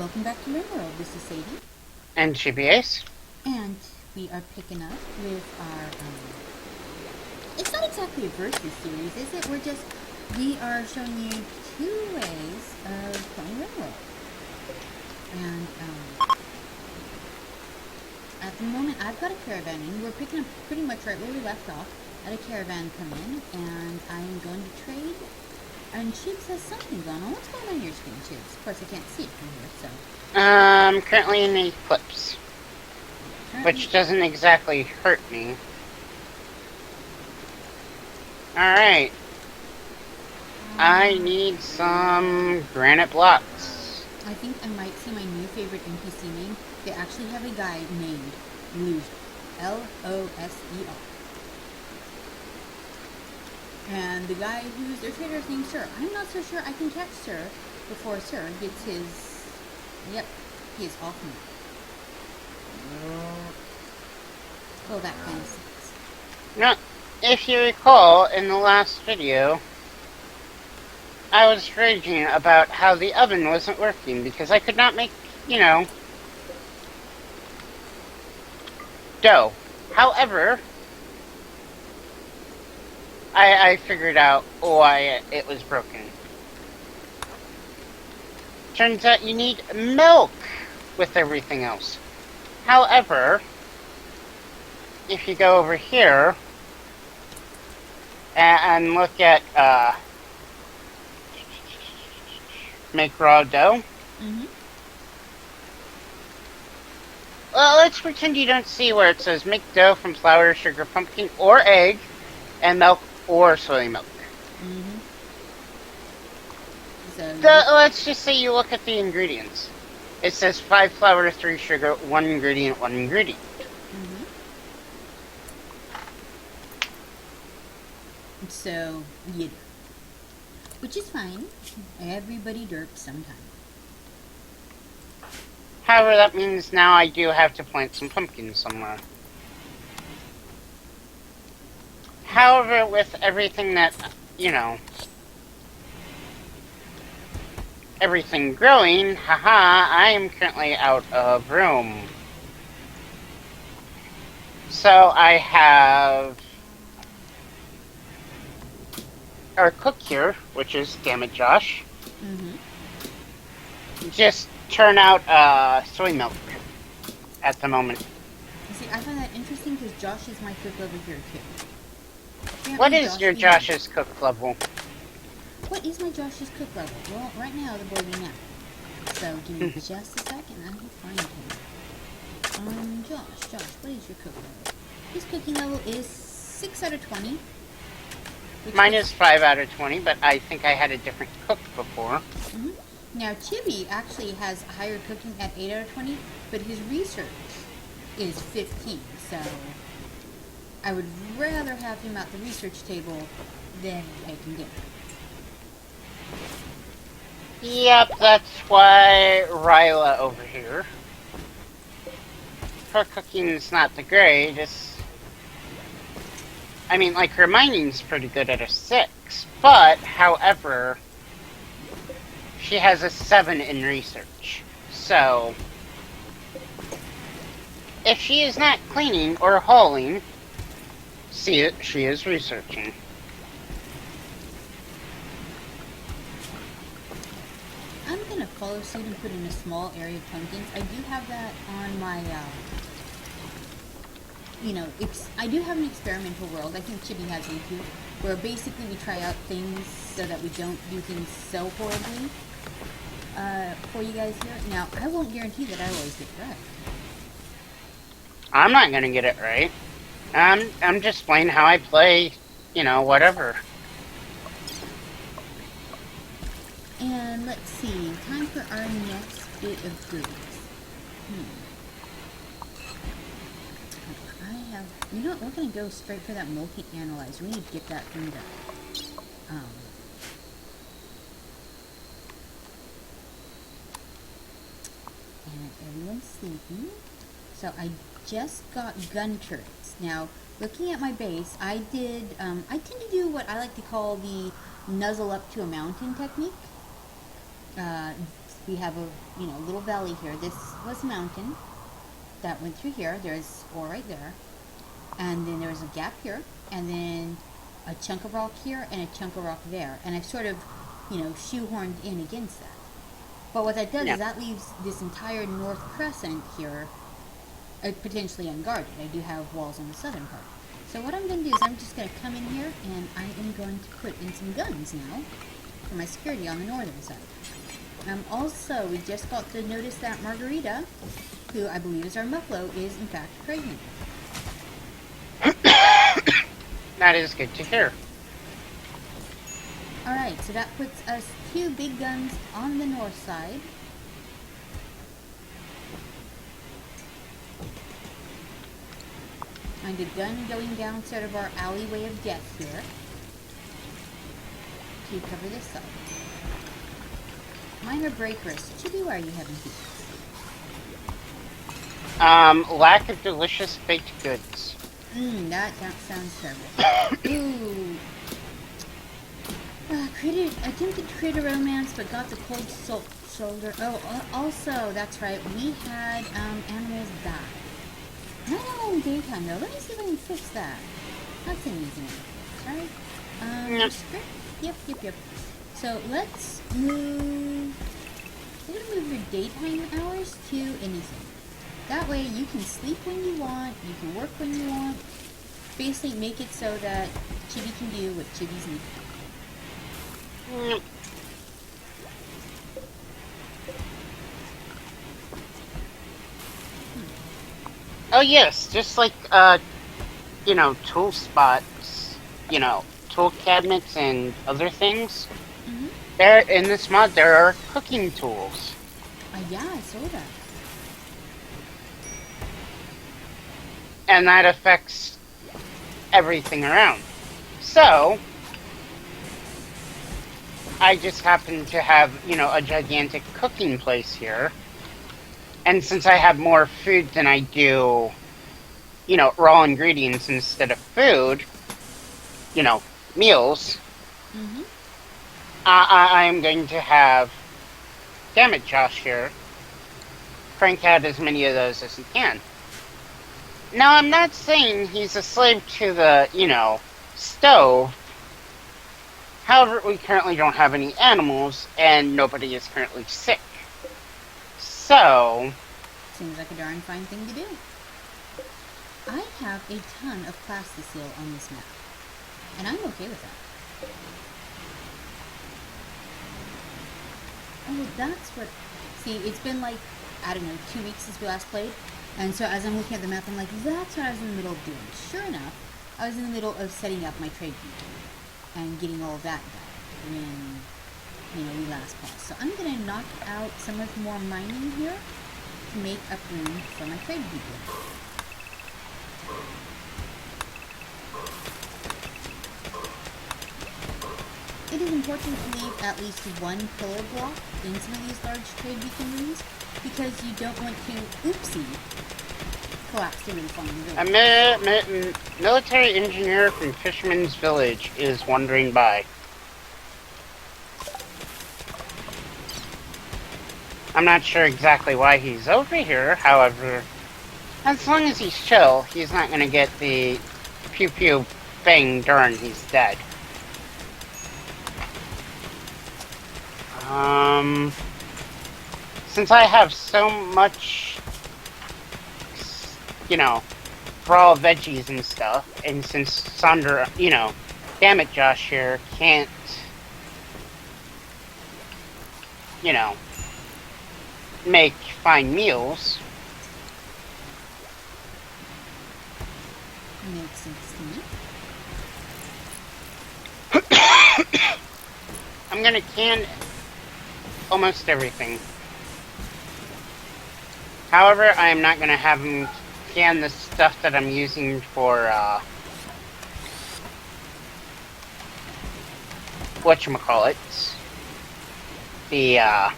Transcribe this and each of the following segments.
Welcome back to Rimworld. This is Sadie, And GBAs? and we are picking up with our. It's not exactly a versus series, is it? We are showing you two ways of playing Rimworld, and at the moment I've got a caravan in. We're picking up pretty much right where we left off. At a caravan come in, and I'm going to trade. And Chibs has something going on. What's going on your screen, Chibs? Of course, I can't see it from here, so. Currently in the eclipse, which doesn't exactly hurt me. Alright. I need some granite blocks. I think I might see my new favorite NPC name. They actually have a guy named Loser. Loser. And the guy who's their trader is named Sir. I'm not so sure I can catch Sir before Sir gets his... Yep, he is off me. Oh, that kind of sense. Now, if you recall, in the last video, I was raging about how the oven wasn't working because I could not make, dough. However, I figured out why it was broken. Turns out you need milk with everything else. However, if you go over here and look at make raw dough. Mm-hmm. Well, let's pretend you don't see where it says make dough from flour, sugar, pumpkin, or egg, and milk or soy milk. Mm-hmm. So Let's just say you look at the ingredients. It says 5 flour, 3 sugar, 1 ingredient, 1 ingredient. Mm-hmm. So, yeah. Which is fine. Everybody derps sometime. However, that means now I do have to plant some pumpkins somewhere. However, with everything that, everything growing, I am currently out of room. So I have our cook here, which is Damn It Josh. Mm-hmm. Just turn out soy milk at the moment. See, I find that interesting because Josh is my cook over here too. What is your Josh's cook level? What is my Josh's cook level? Well, right now the boy we know. So give me just a second and I will find him. Josh, what is your cook level? His cooking level is 6 out of 20. Mine is 5 out of 20, but I think I had a different cook before. Mm-hmm. Now Chibi actually has higher cooking at 8 out of 20, but his research is 15. So I would rather have him at the research table than making dinner. Yep, that's why Ryla over here. Her cooking is not the greatest. I mean, like, her mining's pretty good at a 6, but, however, she has a 7 in research. So, if she is not cleaning or hauling, she is researching. I'm going to follow suit and put in a small area of pumpkins. I do have that on my, I do have an experimental world. I think Chibi has one too, where basically we try out things so that we don't do things so horribly for you guys here. Now, I won't guarantee that I always get it right. I'm not gonna get it right. I'm just playing how I play, whatever. And let's see, time for our next bit of goodies. You know what, we're going to go straight for that multi-analyzer. We need to get that thing done. And everyone's sleeping. So I just got gun turrets. Now, looking at my base, I tend to do what I like to call the nuzzle up to a mountain technique. we have a little valley here. This was a mountain that went through here. There's ore right there, and then there was a gap here, and then a chunk of rock here and a chunk of rock there, and I've sort of shoehorned in against that. But what that does is that leaves this entire north crescent here potentially unguarded. I do have walls on the southern part. So what I'm going to do is I'm just going to come in here and I am going to put in some guns now for my security on the northern side. Also, we just got the notice that Margarita, who I believe is our Muffalo, is in fact pregnant. That is good to hear. Alright, so that puts us 2 big guns on the north side. And a gun going down sort of our alleyway of death here to cover this side. Minor break risk. Chibi, why are you having heat? Lack of delicious baked goods. That sounds terrible. Ooh. Attempted to create a romance, but got the cold shoulder. Oh, also, that's right, we had animals die. Not all in daytime, though. Let me see if I can fix that. That's an easy one. Sorry. Script? Yep. So, let's move... I'm going to move your daytime hours to anything. That way, you can sleep when you want, you can work when you want. Basically, make it so that Chibi can do what Chibi's need. Oh yes, just like, tool spots, tool cabinets and other things. Mm-hmm. There, in this mod, there are cooking tools. Yeah, I saw that. And that affects everything around. So, I just happen to have, a gigantic cooking place here. And since I have more food than I do, raw ingredients instead of food, meals, Mm-hmm. I'm going to have, damn it, Josh here, crank out as many of those as he can. Now, I'm not saying he's a slave to the, stove. However, we currently don't have any animals, and nobody is currently sick. So... Seems like a darn fine thing to do. I have a ton of plasticine on this map, and I'm okay with that. Oh, that's what... See, it's been like, I don't know, 2 weeks since we last played, and so as I'm looking at the map, I'm like, that's what I was in the middle of doing. Sure enough, I was in the middle of setting up my trade people and getting all of that done when, we last paused. So I'm going to knock out some of more mining here to make up room for my trade people. It is important to leave at least one pillar block in some of these large trade beacon rooms because you don't want to, oopsie, collapse the roof on the village. A military engineer from Fisherman's Village is wandering by. I'm not sure exactly why he's over here, however, as long as he's chill, he's not going to get the pew-pew bang darn he's dead. Since I have so much, raw veggies and stuff, and since Sandra, damn it, Josh here, can't, make fine meals. Makes sense to me. I'm gonna can almost everything. However, I am not gonna have him can the stuff that I'm using for, whatchamacallit, the,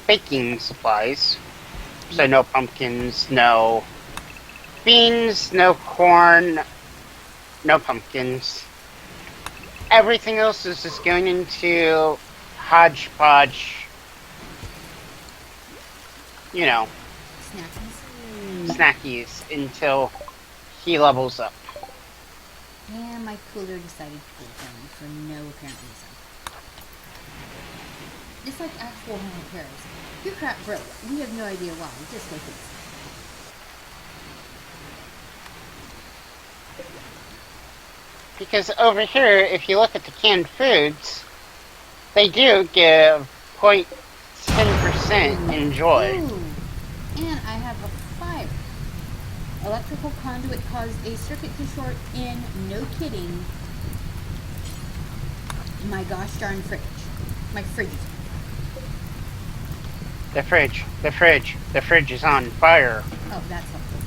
baking supplies. So no pumpkins, no beans, no corn, no pumpkins. Everything else is just going into hodgepodge you know, Snackies. snackies until he levels up. And my cooler decided to cool down for no apparent reason. It's like actual home repairs. Your crap broke. We have no idea why. Just go fix it. Because over here, if you look at the canned foods, they do give 0.10% enjoy. Ooh. And I have a fire. Electrical conduit caused a circuit to short in, no kidding, my gosh darn fridge. My fridge is The fridge is on fire. Oh, that's helpful.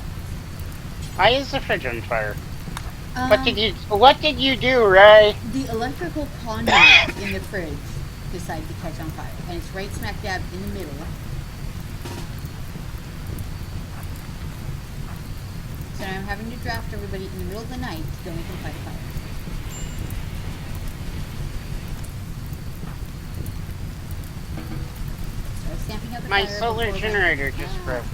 Why is the fridge on fire? Um, What did you do, Ray? The electrical conduit in the fridge decided to catch on fire, and it's right smack dab in the middle. So now I'm having to draft everybody in the middle of the night to go make them fight a fire. So stamping out the My fire solar before generator then. just broke.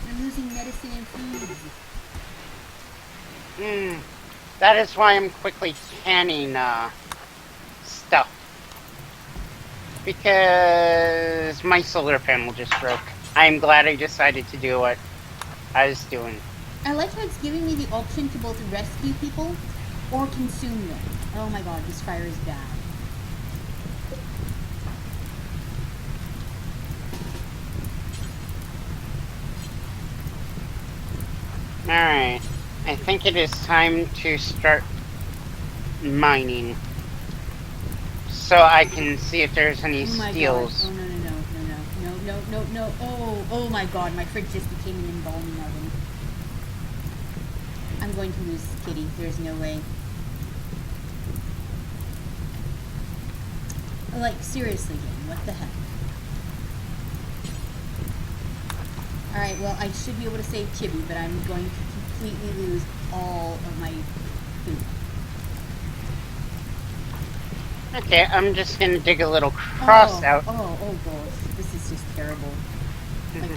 I'm losing medicine and food. That is why I'm quickly canning stuff. Because my solar panel just broke. I'm glad I decided to do what I was doing. I like how it's giving me the option to both rescue people or consume them. Oh my god, this fire is bad. Alright. I think it is time to start mining. So I can see if there's any Oh my steals. god. Oh no. Oh my god, my fridge just became an embalming oven. I'm going to lose Kitty. There's no way. Like, seriously, game, what the heck? Alright, well, I should be able to save Chibi, but I'm going to completely lose all of my food. Okay, I'm just gonna dig a little cross out. Oh gosh, this is just terrible. Like,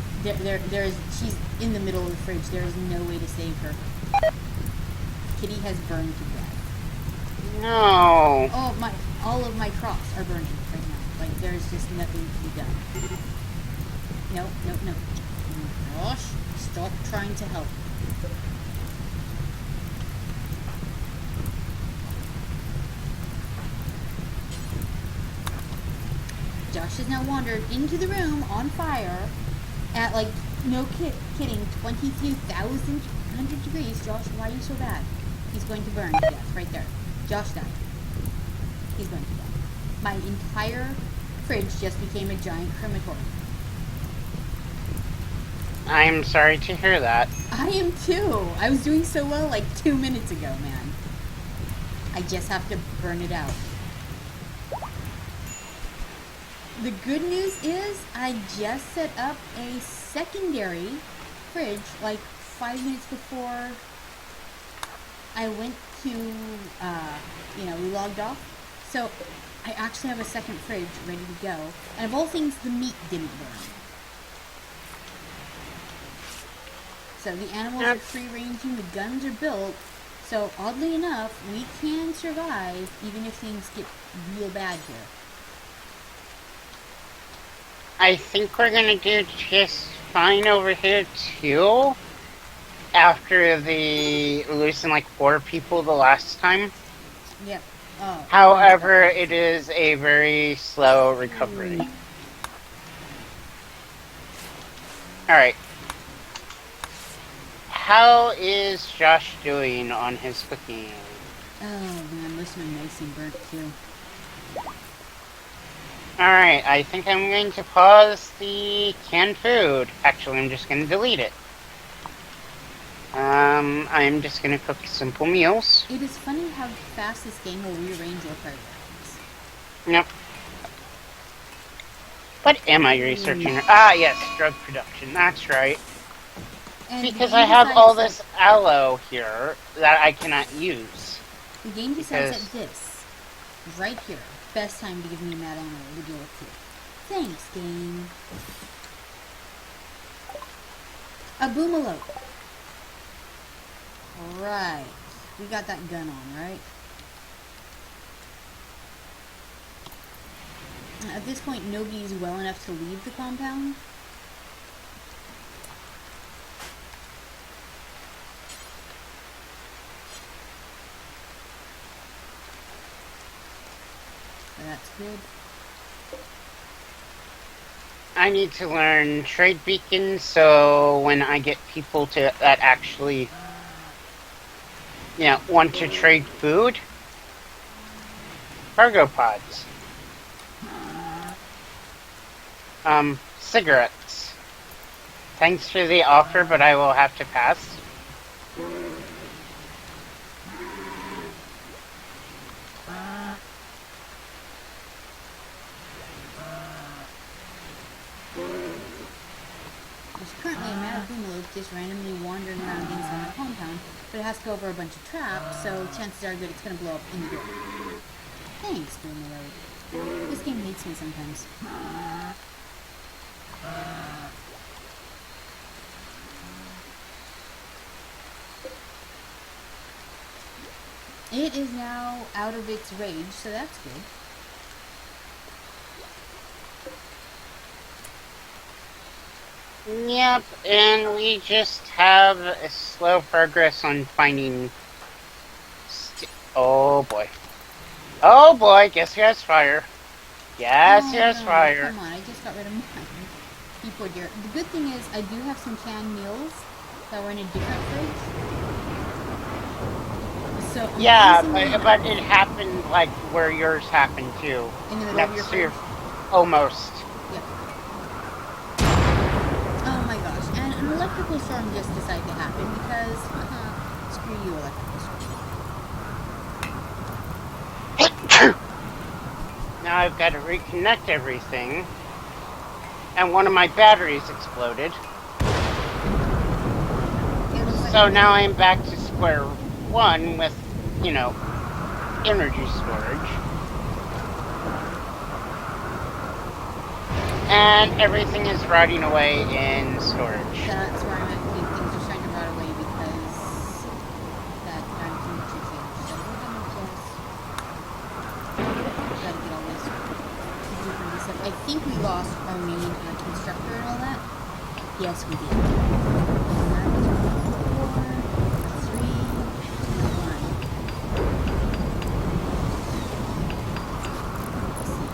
there's, she's in the middle of the fridge. There is no way to save her. Kitty has burned to death. No. Oh, all of my crops are burning right now. Like, there's just nothing to be done. No. Oh, gosh, stop trying to help. Josh has now wandered into the room on fire at, like, no kidding, 22,100 degrees. Josh, why are you so bad? He's going to burn to death right there. Josh died. He's going to die. My entire fridge just became a giant crematorium. I'm sorry to hear that. I am too. I was doing so well like 2 minutes ago, man. I just have to burn it out. The good news is I just set up a secondary fridge like 5 minutes before I went to, we logged off. So I actually have a second fridge ready to go. And of all things, the meat didn't burn. So the animals are free-ranging, the guns are built. So oddly enough, we can survive even if things get real bad here. I think we're gonna do just fine over here too. After the losing like 4 people the last time. Yep. Oh, However, it is a very slow recovery. Alright. How is Josh doing on his cooking? Oh man, this one nice and burnt too. Alright, I think I'm going to pause the canned food. Actually, I'm just going to delete it. I'm just going to cook simple meals. It is funny how fast this game will rearrange your priorities. Yep. What am I researching? Ah, yes, drug production. That's right. And Because I have all this aloe here that I cannot use. The game decides at this, right here, best time to give me Mad Animal to deal with too. Thanks, game. A boomalope. Right. We got that gun on, right? At this point, nobody's well enough to leave the compound. So that's good. I need to learn trade beacons, so when I get people that actually, want to trade food, cargo pods, cigarettes. Thanks for the offer, but I will have to pass. There's currently a mad boomalope just randomly wandering around inside the compound, but it has to go over a bunch of traps, so chances are good it's going to blow up in the door. Thanks, boomalope. This game hates me sometimes. It is now out of its rage, so that's good. Yep, and we just have a slow progress on finding... Oh boy. Oh boy, guess who has fire? Yes, who has fire? Come on, I just got rid of mine. You poor dear. The good thing is, I do have some canned meals that were in a different fridge. So yeah, but it happened like where yours happened too. In the middle of your fridge? Almost. Yep. Oh my gosh, and an electrical storm just decided to happen because, screw you, electrical storm. Now I've got to reconnect everything. And one of my batteries exploded. So now I'm back to square one with, energy storage. And everything is rotting away in storage. That's where I'm at. Things are starting to rot away because that darn temperature change. So we're gonna just gotta get all this stuff. I think we lost our main constructor and all that. Yes, we did. 4, 3, 1.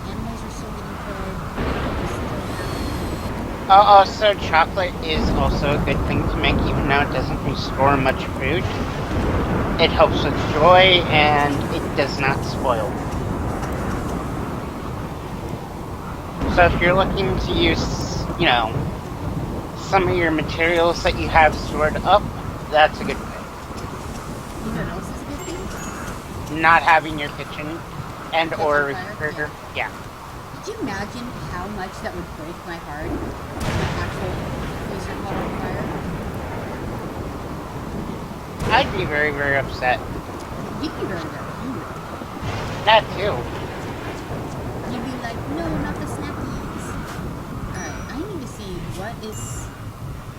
Animals are still getting fed. Also, chocolate is also a good thing to make, even though it doesn't restore much food. It helps with joy, and it does not spoil. So if you're looking to use, some of your materials that you have stored up, that's a good thing. You know what else is a good thing? Not having your kitchen and or refrigerator. Yeah. Could you imagine how much that would break my heart if my actual freezer caught on fire? I'd be very, very upset. You'd be very, very hungry. That too. You'd be like, no, not the snackies. Alright, I need to see what is...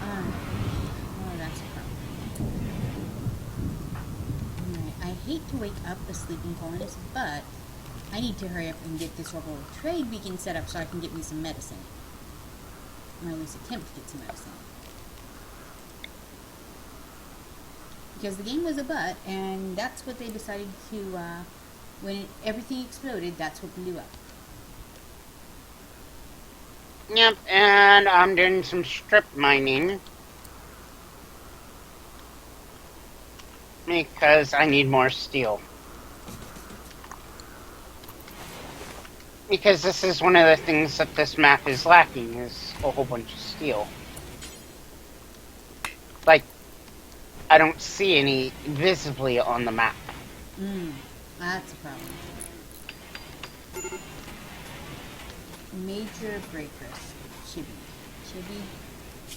oh, that's a problem. Alright, I hate to wake up the sleeping colonist, but I need to hurry up and get this rebel trade beacon set up so I can get me some medicine. Or at least attempt to get some medicine. Because the game was a butt, and that's what they decided to, when everything exploded, that's what blew up. Yep, and I'm doing some strip mining. Because I need more steel. Because this is one of the things that this map is lacking, is a whole bunch of steel. Like, I don't see any visibly on the map. That's a problem. Major breakers. Chibi,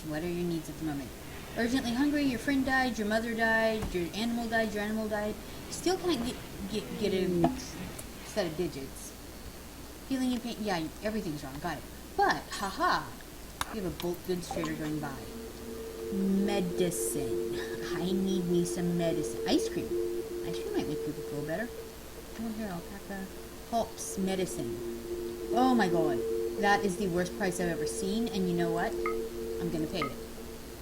what are your needs at the moment? Urgently hungry, your friend died, your mother died, your animal died. Still can't get a set of digits. Feeling in pain, yeah, everything's wrong, got it. But, haha, we have a bulk goods trader going by. medicine. I need me some medicine. Ice cream. Ice cream might make people feel better. Oh, here, alpaca. Hops medicine. Oh my god. That is the worst price I've ever seen, and you know what? I'm gonna pay it.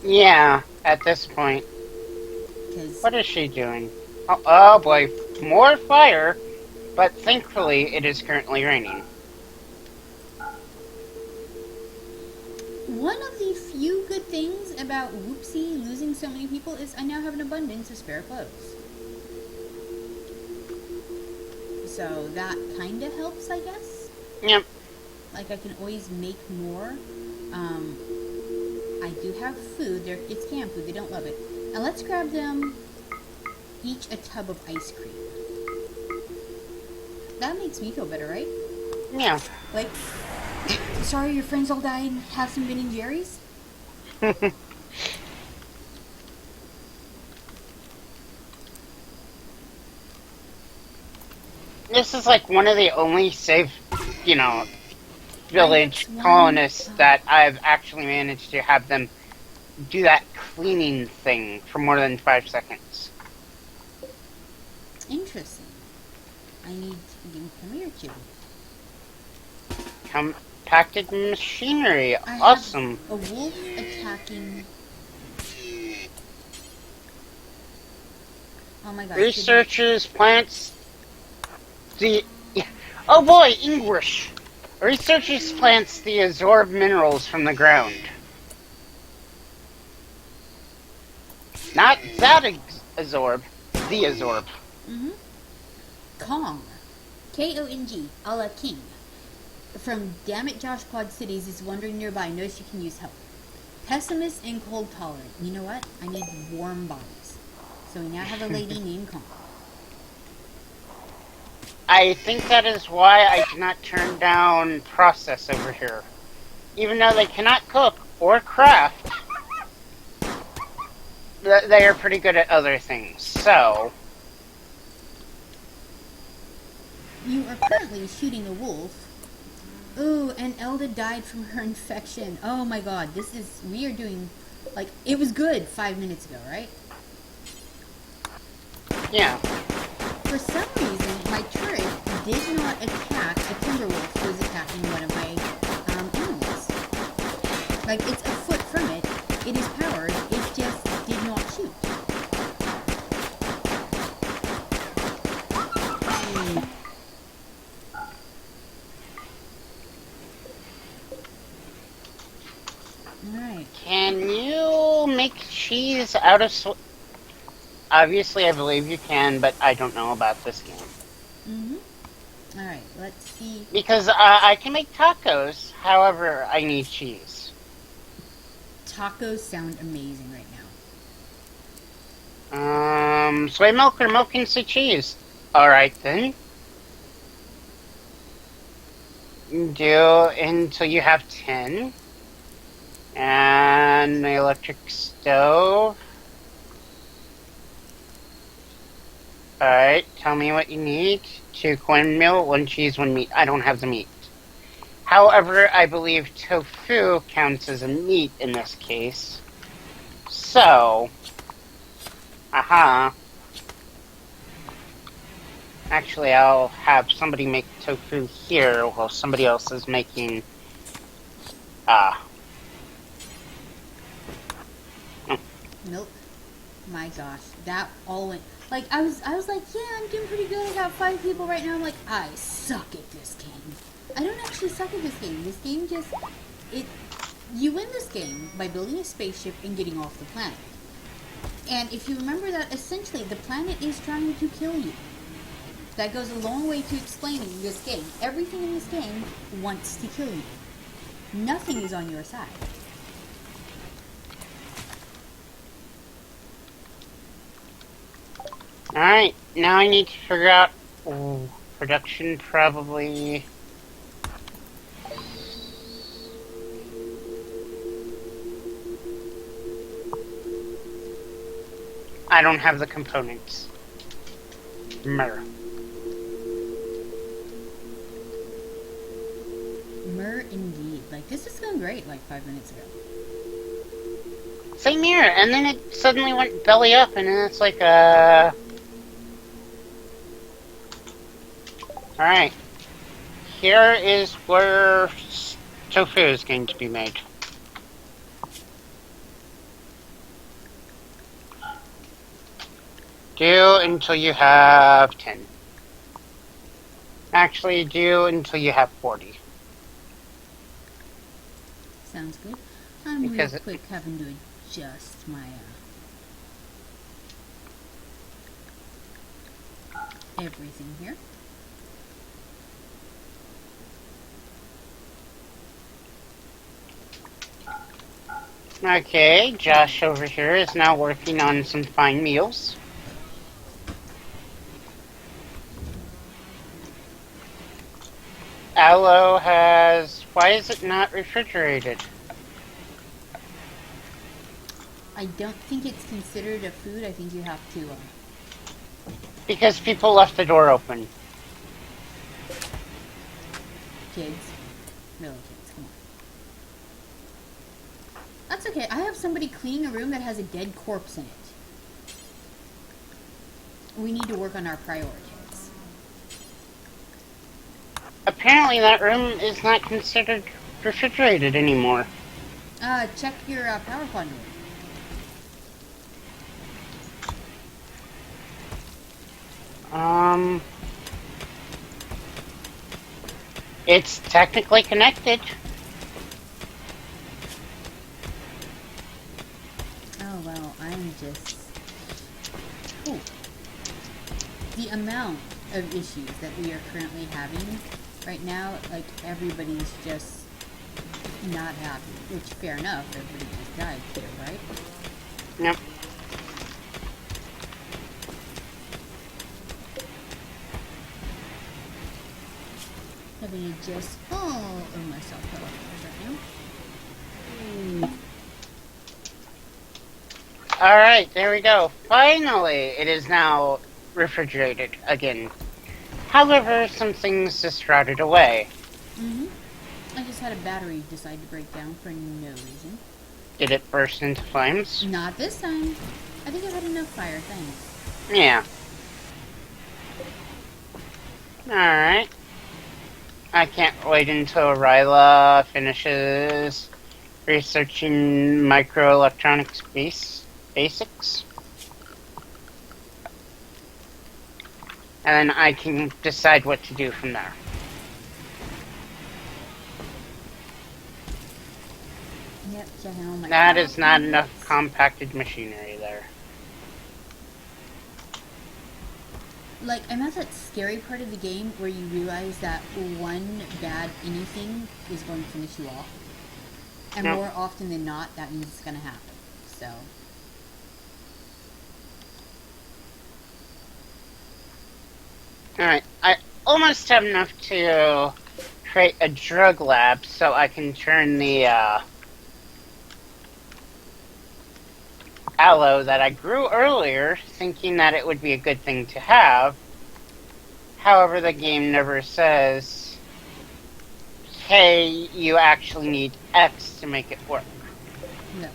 Yeah, at this point. Because What is she doing? Oh boy, more fire, but thankfully it is currently raining. one of the few good things about Whoopsie losing so many people is I now have an abundance of spare clothes. So that kind of helps, I guess. Yep. Like, I can always make more. I do have food. It's canned food. They don't love it. And let's grab them each a tub of ice cream. That makes me feel better, right? Yeah. Like, sorry your friends all died. Have some Ben and Jerry's? This is like one of the only safe, village colonists that I've actually managed to have them do that cleaning thing for more than 5 seconds. Interesting. I need to come here, Chibi. Compacted machinery. I Awesome. have a wolf attacking. Oh my god. Researchers, plants, oh boy, English. Researchers plants the absorb minerals from the ground. Not that absorb, the absorb. Kong. K-O-N-G. A la King. From Dammit Josh Quad Cities is wandering nearby. Notice you can use help. Pessimist and cold tolerant. You know what? I need warm bodies. So we now have a lady named Kong. I think that is why I cannot turn down process over here. Even though they cannot cook or craft, they are pretty good at other things, so... You are currently shooting a wolf. Ooh, and Elda died from her infection. Oh my god, we are doing, like, it was good 5 minutes ago, right? Yeah. For some reason, my turret did not attack a timber wolf who was attacking one of my animals. Like, it's a foot from it. It is powered. It just did not shoot. Alright. Can you make cheese out of Obviously, I believe you can, but I don't know about this game. Alright, let's see. Because I can make tacos, however, I need cheese. Tacos sound amazing right now. Soy milk or milk and soy cheese? Alright then. Do until you have 10. And the electric stove. Alright, tell me what you need. 2 cornmeal, 1 cheese, 1 meat. I don't have the meat. However, I believe tofu counts as a meat in this case. So... Actually, I'll have somebody make tofu here while somebody else is making... Milk. My gosh, that all went... Like, I was like, yeah, I'm doing pretty good. I got 5 people right now. I'm like, I suck at this game. I don't actually suck at this game. This game just... You win this game by building a spaceship and getting off the planet. And if you remember that, essentially, the planet is trying to kill you. That goes a long way to explaining this game. Everything in this game wants to kill you. Nothing is on your side. Alright, now I need to figure out... Ooh, production probably... I don't have the components. Myrrh. Myrrh indeed. Like, this is going great like 5 minutes ago. Same here, and then it suddenly went belly up, and then it's like, Alright. Here is where tofu is going to be made. Do until you have 10. Actually, do until you have 40. Sounds good. I'm Because real quick having to adjust my everything here. Okay, Josh over here is now working on some fine meals. Aloe has... Why is it not refrigerated? I don't think it's considered a food. I think you have to. Because people left the door open. Kids. Really, kids. Come on. That's okay. I have somebody cleaning a room that has a dead corpse in it. We need to work on our priorities. Apparently that room is not considered refrigerated anymore. Check your power conduit. It's technically connected. Oh, well, I'm just... Oh. The amount of issues that we are currently having right now, like, everybody's just not happy. Which, fair enough, everybody just died here, right? Yep. Having to just... Oh, myself right now. Alright, there we go. Finally, it is now refrigerated again. However, some things just rotted away. I just had a battery decide to break down for no reason. Did it burst into flames? Not this time. I think I've had enough fire, thanks. Yeah. Alright. I can't wait until Ryla finishes researching microelectronics basics. And then I can decide what to do from there. Yep, checking all my... That is not enough compacted machinery there. Like, I'm at that scary part of the game where you realize that one bad anything is going to finish you off. And Yep. more often than not, that means it's going to happen. So... Alright, I almost have enough to create a drug lab so I can turn the aloe that I grew earlier, thinking that it would be a good thing to have. However, the game never says, hey, you actually need X to make it work. No.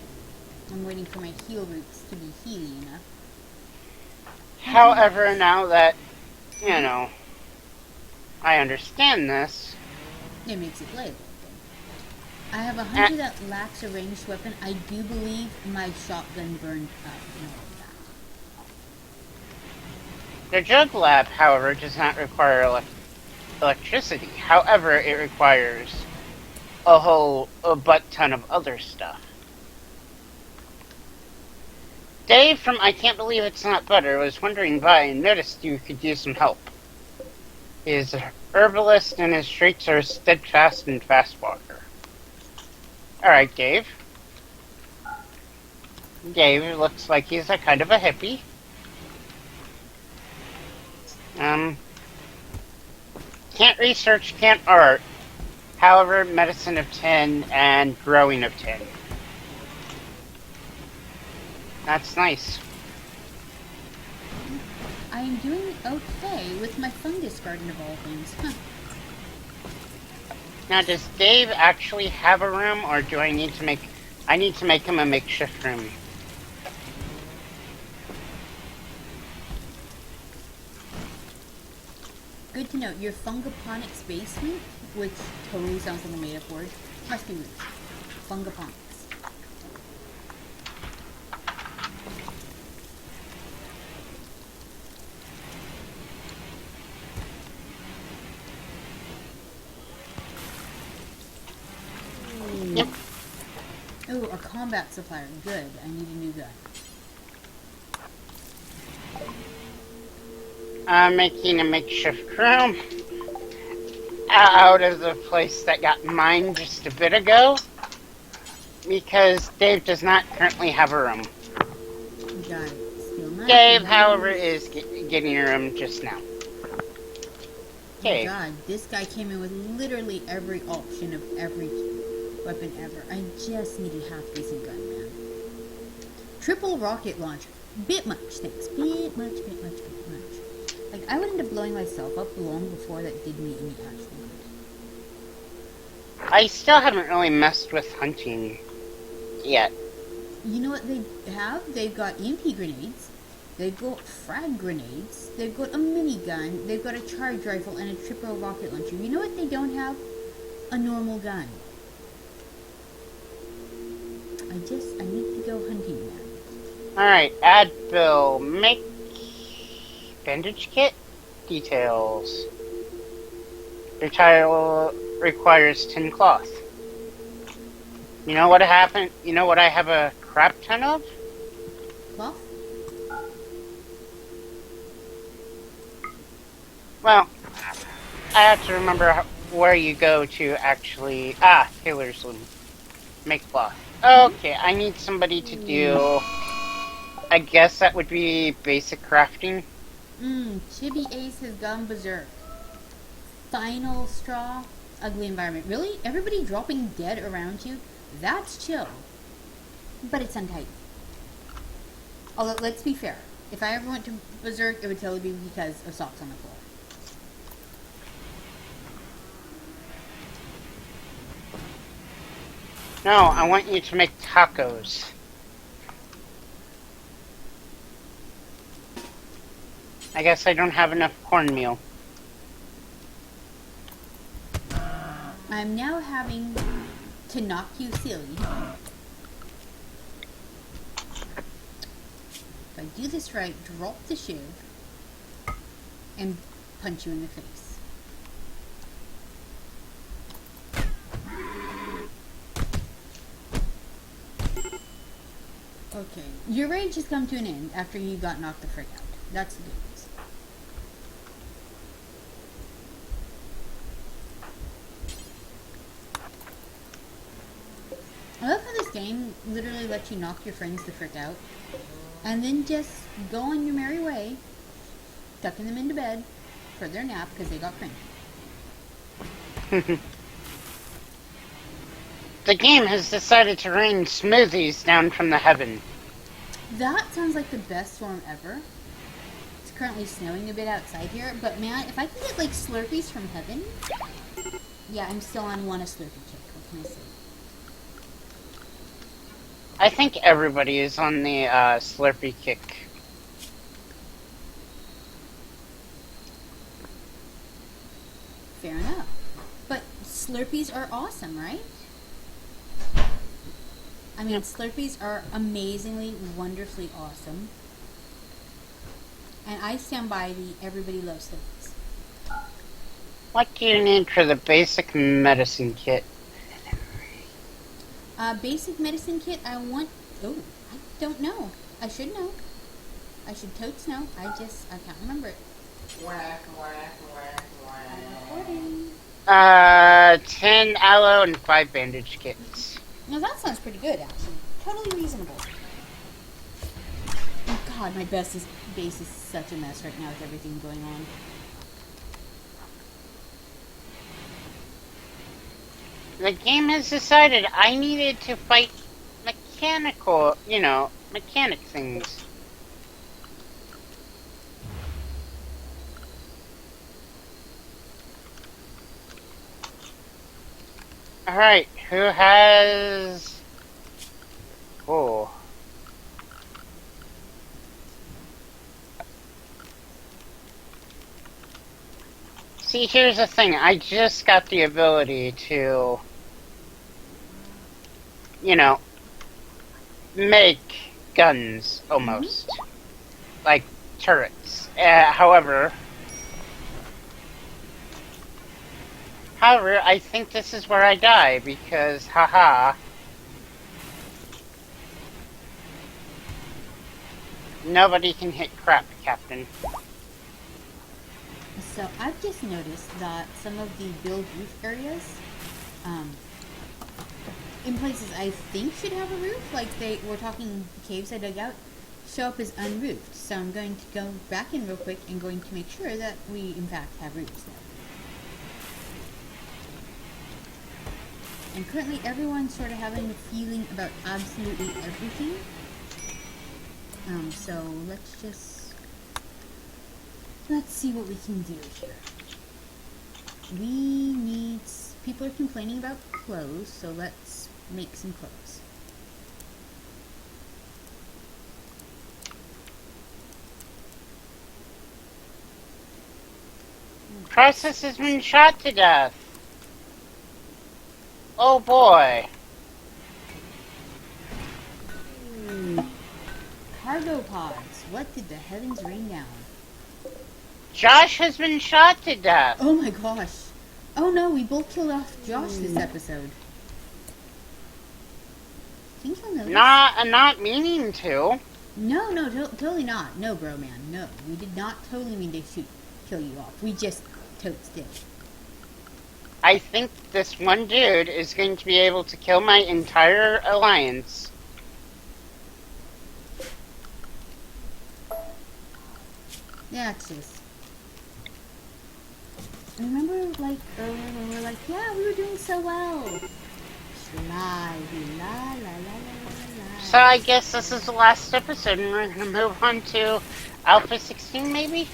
I'm waiting for my heel roots to be healy enough. However, now that, you know, I understand this, It makes it playable. I have a hunter that lacks a ranged weapon. I do believe my shotgun burned up and all of that. the drug lab, however, does not require electricity. However, it requires a butt ton of other stuff. Dave from I Can't Believe It's Not Butter was wondering why and noticed you could use some help. He is a herbalist and his traits are steadfast and fast walker. Alright, Dave. Dave looks like he's a kind of a hippie. Can't research, can't art. However, medicine of 10 and growing of 10. That's nice. I am doing okay with my fungus garden of all things. Huh. Now, does Dave actually have a room, or do I need to make I need to make him a makeshift room. Good to know. Your fungoponics basement, which totally sounds like a made-up word, must be moved. Fungoponics. Yep. Oh, a combat supplier. Good. I need a new gun. I'm making a makeshift room out of the place that got mined just a bit ago, because Dave does not currently have a room. Got it. Still not. Dave, however, is getting a room just now. Oh Dave. god, this guy came in with literally every option of every weapon ever. I just needed half-decent gun, man. Triple rocket launcher. Bit much, thanks. Bit much. Like, I would end up blowing myself up long before that did me any actual good. I still haven't really messed with hunting yet. You know what they have? They've got EMP grenades. They've got frag grenades. They've got a minigun. They've got a charge rifle and a triple rocket launcher. You know what they don't have? A normal gun. I need to go hunting now. Alright, add bill. Make bandage kit details. Retire requires tin cloth. You know what happened? You know what I have a crap ton of? Cloth? Well, I have to remember where you go to actually... tailor's loom. Make cloth. Okay, I need somebody to do... I guess that would be basic crafting. Chibi Ace has gone berserk. Final straw. Ugly environment. Really? Everybody dropping dead around you? That's chill. But it's untidy. Although, let's be fair. If I ever went to berserk, it would totally be because of socks on the floor. No, I want you to make tacos. I guess I don't have enough cornmeal. I'm now having to knock you silly. If I do this right, drop the shiv and punch you in the face. Okay, your rage has come to an end after you got knocked the frick out. That's the good news. I love how this game literally lets you knock your friends the frick out, and then just go on your merry way, tucking them into bed for their nap because they got cranky. The game has decided to rain smoothies down from the heaven. That sounds like the best storm ever. It's currently snowing a bit outside here, but man, if I can get like Slurpees from heaven, yeah, I'm still on one a Slurpee kick. What can I say? I think everybody is on the Slurpee kick. Fair enough. But Slurpees are awesome, right? I mean, Slurpees are amazingly, wonderfully awesome. And I stand by the everybody loves Slurpees. What do you need for the basic medicine kit? Basic medicine kit, I want... Oh, I don't know. I should know. I should totes know. I can't remember it. Recording. 10 aloe and 5 bandage kits. Now that sounds pretty good, actually. Totally reasonable. Oh god, my base is such a mess right now with everything going on. The game has decided I needed to fight mechanic things. Alright, who has See, here's the thing. I just got the ability to, you know, make guns, almost. Like turrets. However, I think this is where I die, because, haha, nobody can hit crap, Captain. So I've just noticed that some of the build roof areas, in places I think should have a roof, like we're talking caves I dug out, show up as unroofed. So I'm going to go back in real quick and going to make sure that we in fact have roofs there. And currently everyone's sort of having a feeling about absolutely everything. So let's see what we can do here. People are complaining about clothes, so let's make some clothes. Process has been shot to death. Oh boy. Cargo pods. What did the heavens rain down? Josh has been shot to death. Oh my gosh. Oh no, we both killed off Josh this episode. Think you'll notice? Not meaning to. No, totally not. No, bro, man. No, we did not totally mean to kill you off. We just totes did. I think this one dude is going to be able to kill my entire alliance. Yeah, it's just. Remember, like, earlier when we were like, yeah, we were doing so well. La, la, la, la, la. So I guess this is the last episode and we're going to move on to Alpha 16, maybe?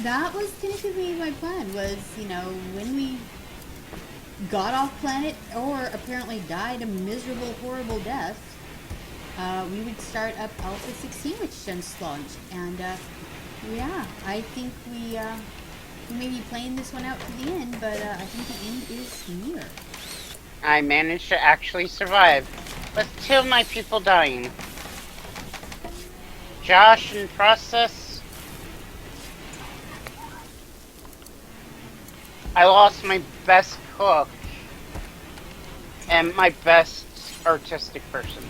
That was going to be my plan, was, when we got off planet or apparently died a miserable, horrible death, we would start up Alpha 16, which just launched. And, yeah, I think we may be playing this one out to the end, but I think the end is near. I managed to actually survive, with 2 of my people dying. Josh in process. I lost my best cook and my best artistic person.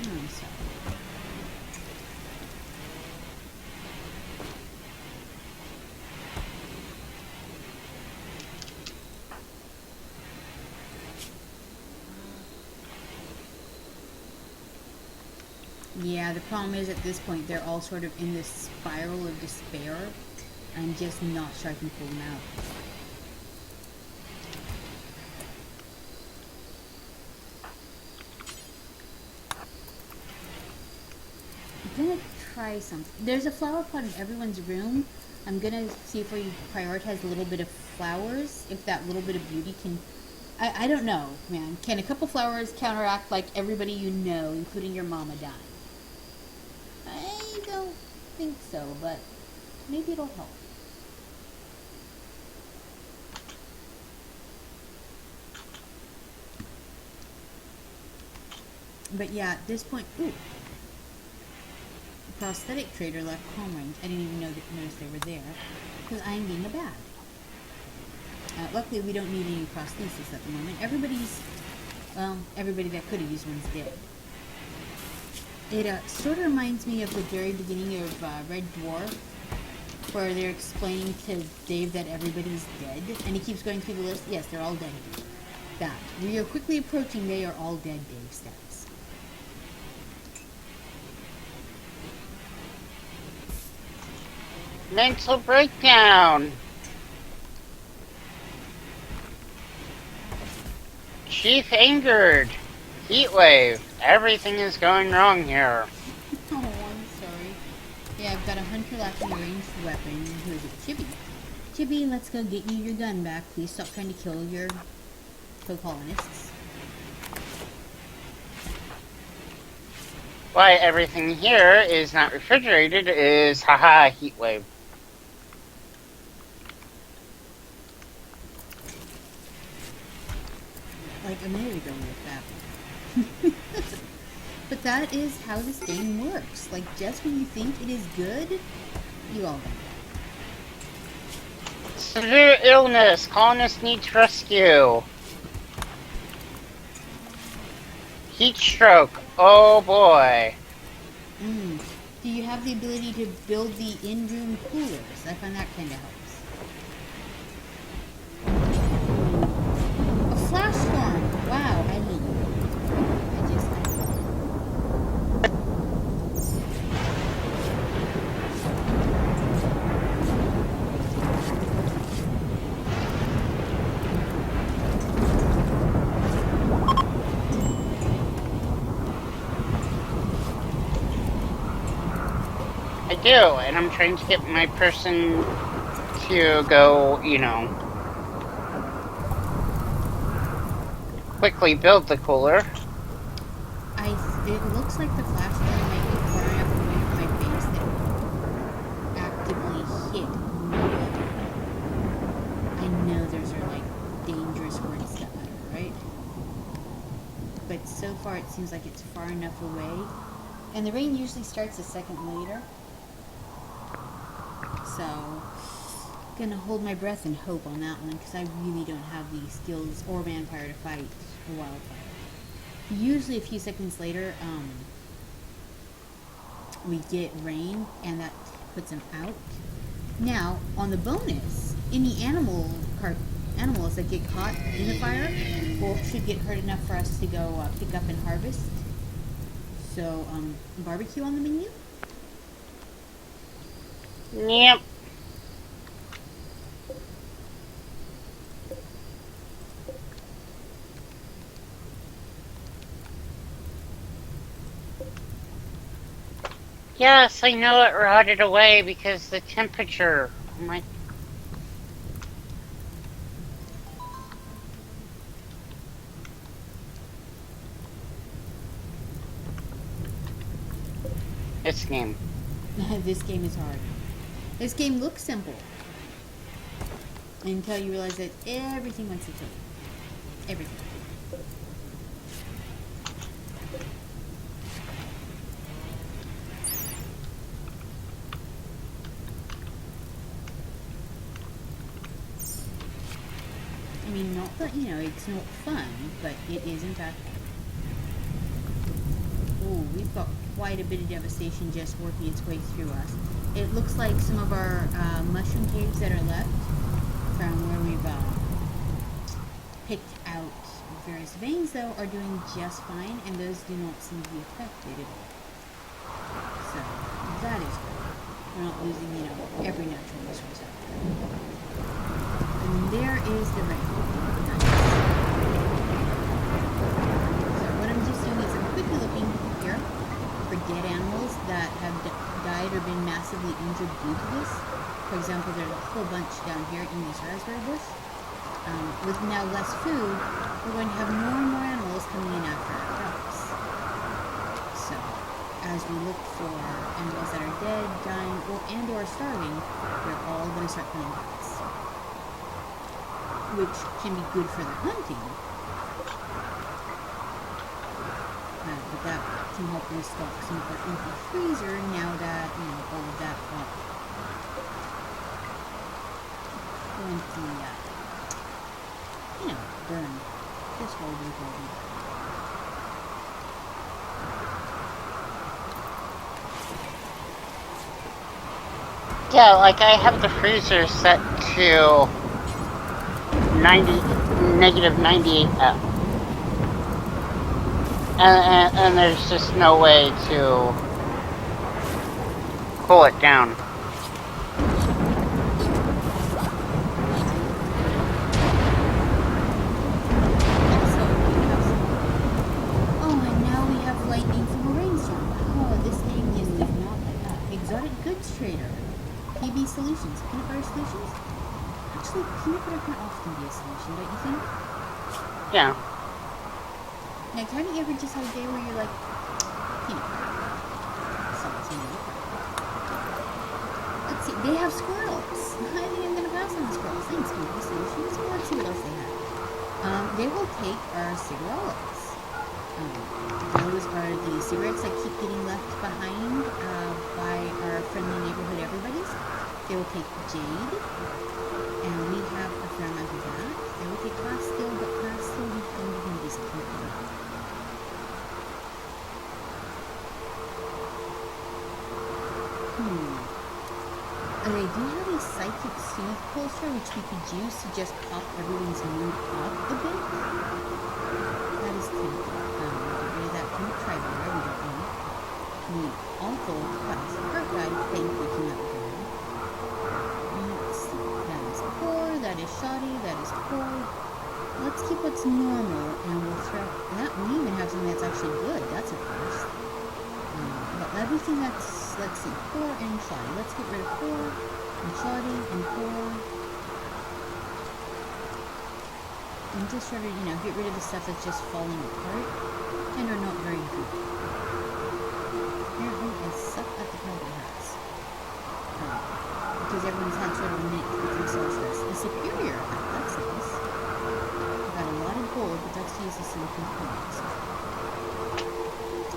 I'm sorry. Yeah, the problem is at this point they're all sort of in this spiral of despair. I'm just not sure I can pull them out. I'm gonna try something. There's a flower pot in everyone's room. I'm gonna see if we prioritize a little bit of flowers, if that little bit of beauty can... I don't know, man. Can a couple flowers counteract, like, everybody you know, including your mama, dying? I don't think so, but maybe it'll help. But yeah, at this point, ooh. The prosthetic trader left home range. I didn't even notice they were there, because I am being a bad. Luckily, we don't need any prosthesis at the moment. Everybody that could have used one's dead. It sort of reminds me of the very beginning of Red Dwarf, where they're explaining to Dave that everybody's dead, and he keeps going through the list. Yes, they're all dead. That. We are quickly approaching they are all dead Dave status. Mental breakdown. Chief angered. Heatwave. Everything is going wrong here. Oh, I'm sorry. Yeah, I've got a hunter lacking a ranged weapon. Who is it? Chibi. Chibi, let's go get you your gun back. Please stop trying to kill your co-colonists. Why everything here is not refrigerated is, haha, heatwave. like a minute ago with that. But that is how this game works. Like, just when you think it is good, you all die. Severe illness. Colonist needs rescue. Heat stroke. Oh boy. Do you have the ability to build the in-room coolers? I find that kind of helps. A flash storm. Wow, I hate you. I just... I do, and I'm trying to get my person to go, you know, quickly build the cooler. It looks like the flash storm might be far enough away from my face that actively hit nobody. I know those are like dangerous words to utter, right? But so far it seems like it's far enough away. And the rain usually starts a second later. So, gonna hold my breath and hope on that one because I really don't have the skills or manpower to fight a wildfire. Usually a few seconds later, we get rain and that puts them out. Now, on the bonus, any animals that get caught in the fire should get hurt enough for us to go pick up and harvest. So, barbecue on the menu? Yep. Yes, I know it rotted away because the temperature. Oh my. This game. This game is hard. This game looks simple until you realize that everything wants to kill you. Everything. I mean, not that, you know, it's not fun, but it is in fact. Oh, we've got quite a bit of devastation just working its way through us. It looks like some of our mushroom caves that are left from where we've picked out various veins, though, are doing just fine, and those do not seem to be affected at all. So, that is good. We're not losing, you know, every natural resource out there. And there is the rain. Nice. So, what I'm just doing is I'm quickly looking here for dead animals that have died or been massively injured due to this. For example, there's a whole bunch down here in this raspberry bush. With now less food, we're going to have more and more animals coming in after our crops. So, as we look for animals that are dead, dying, or starving, they're all going to start coming to us. Which can be good for the hunting. But that can help restock some of our empty freezer now that, you know, all of that you know, burn. Just horribly golden. Yeah, like I have the freezer set to negative 98 F. And there's just no way to cool it down. Solutions. Peanut butter solutions? Actually, peanut butter can often be a solution, don't you think? Yeah. Like, haven't you ever just had a day where you're like, peanut butter? Let's see, they have squirrels. I think I'm going to pass on the squirrels. Thanks, peanut butter solutions. Well, let's see what else they have. They will take our cigarettes. Those are the cigarettes that keep getting left behind by our friendly neighborhood everybody's. They will take jade, and we have a fair amount of that. They will take glass steel, but glass steel we can even just keep it. They do have a psychic soothe pulser, which we could use to just pop everyone's mood up a bit. That is tempting. Get rid of that from the tribal we don't need. We also class hurt guy, thank you, came out good. Let's see. That is poor, that is shoddy, that is poor. Let's keep what's normal, and we'll throw that. We even have something that's actually good. That's a first. But everything that's, let's see, poor and shoddy. Let's get rid of poor and shoddy and poor. And just try to, get rid of the stuff that's just falling apart and are not very good. Apparently, I suck at the cowboy hats. Because everyone's had sort of a minute to get themselves this. The superior hat, that's nice. Got a lot of gold, but that's to use the same components.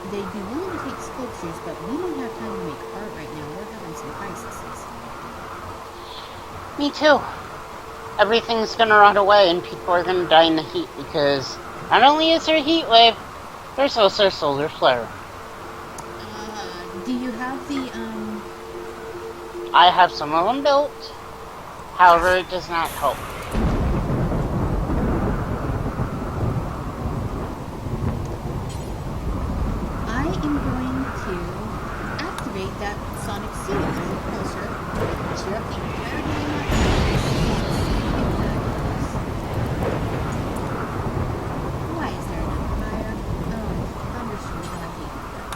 They'd be willing to take sculptures, but we don't have time to make art right now. We're having some crises. Me too. Everything's gonna rot away and people are gonna die in the heat because not only is there a heat wave, there's also a solar flare. Do you have the, I have some of them built. However, it does not help. I am going to activate that sonic soothe pulsar. Cheer up the entire game. Why is there no fire? Oh, thunderstorms, I hate that.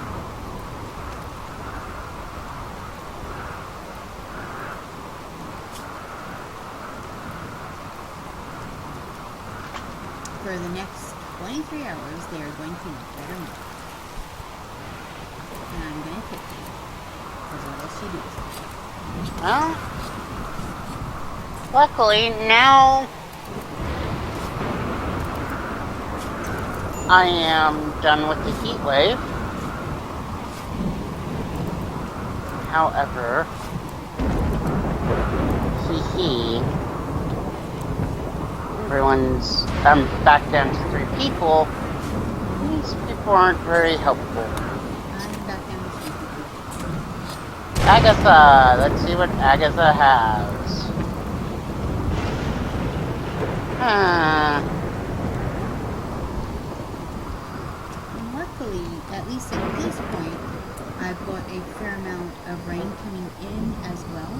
For the next 23 hours, they are going to better me. And I'm going to kick you. Because what else you do? Well, luckily now I am done with the heat wave. However, I'm back down to 3 people. These people aren't very helpful. I'm back down to 3 people. Agatha, let's see what Agatha has. Luckily, at least at this point, I've got a fair amount of rain coming in as well.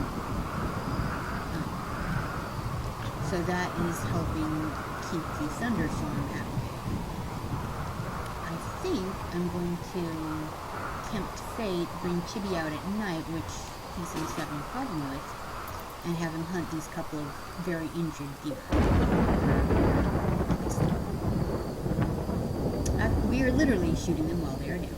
So that is helping keep the thunderstorm out. I think I'm going to tempt fate, bring Chibi out at night, which he seems to have no problem with, and have him hunt these couple of very injured deer. We are literally shooting them while they are down.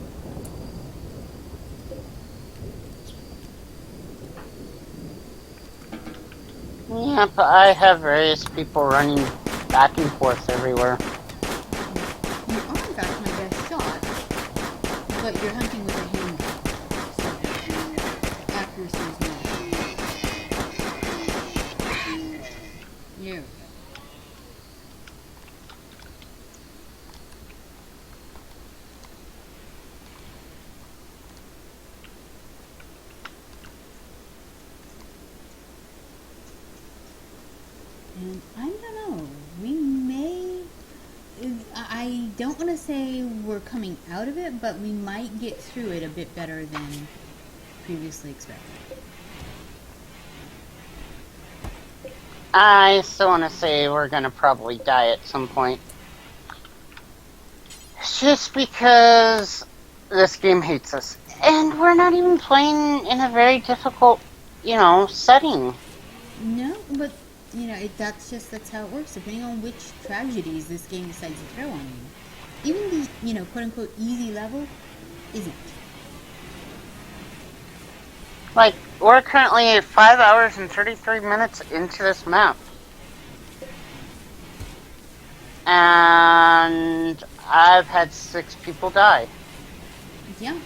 Yep, I have various people running back and forth everywhere. You are, in fact, my best shot, but you're hunting with a handgun, so accuracy is not. There we go. And I don't know, I don't want to say we're coming out of it, but we might get through it a bit better than previously expected. I still want to say we're going to probably die at some point. It's just because this game hates us. And we're not even playing in a very difficult, setting. No, but, that's how it works, depending on which tragedies this game decides to throw on you. Even the, quote-unquote easy level isn't. Like, we're currently 5 hours and 33 minutes into this map. And I've had 6 people die. Yeah,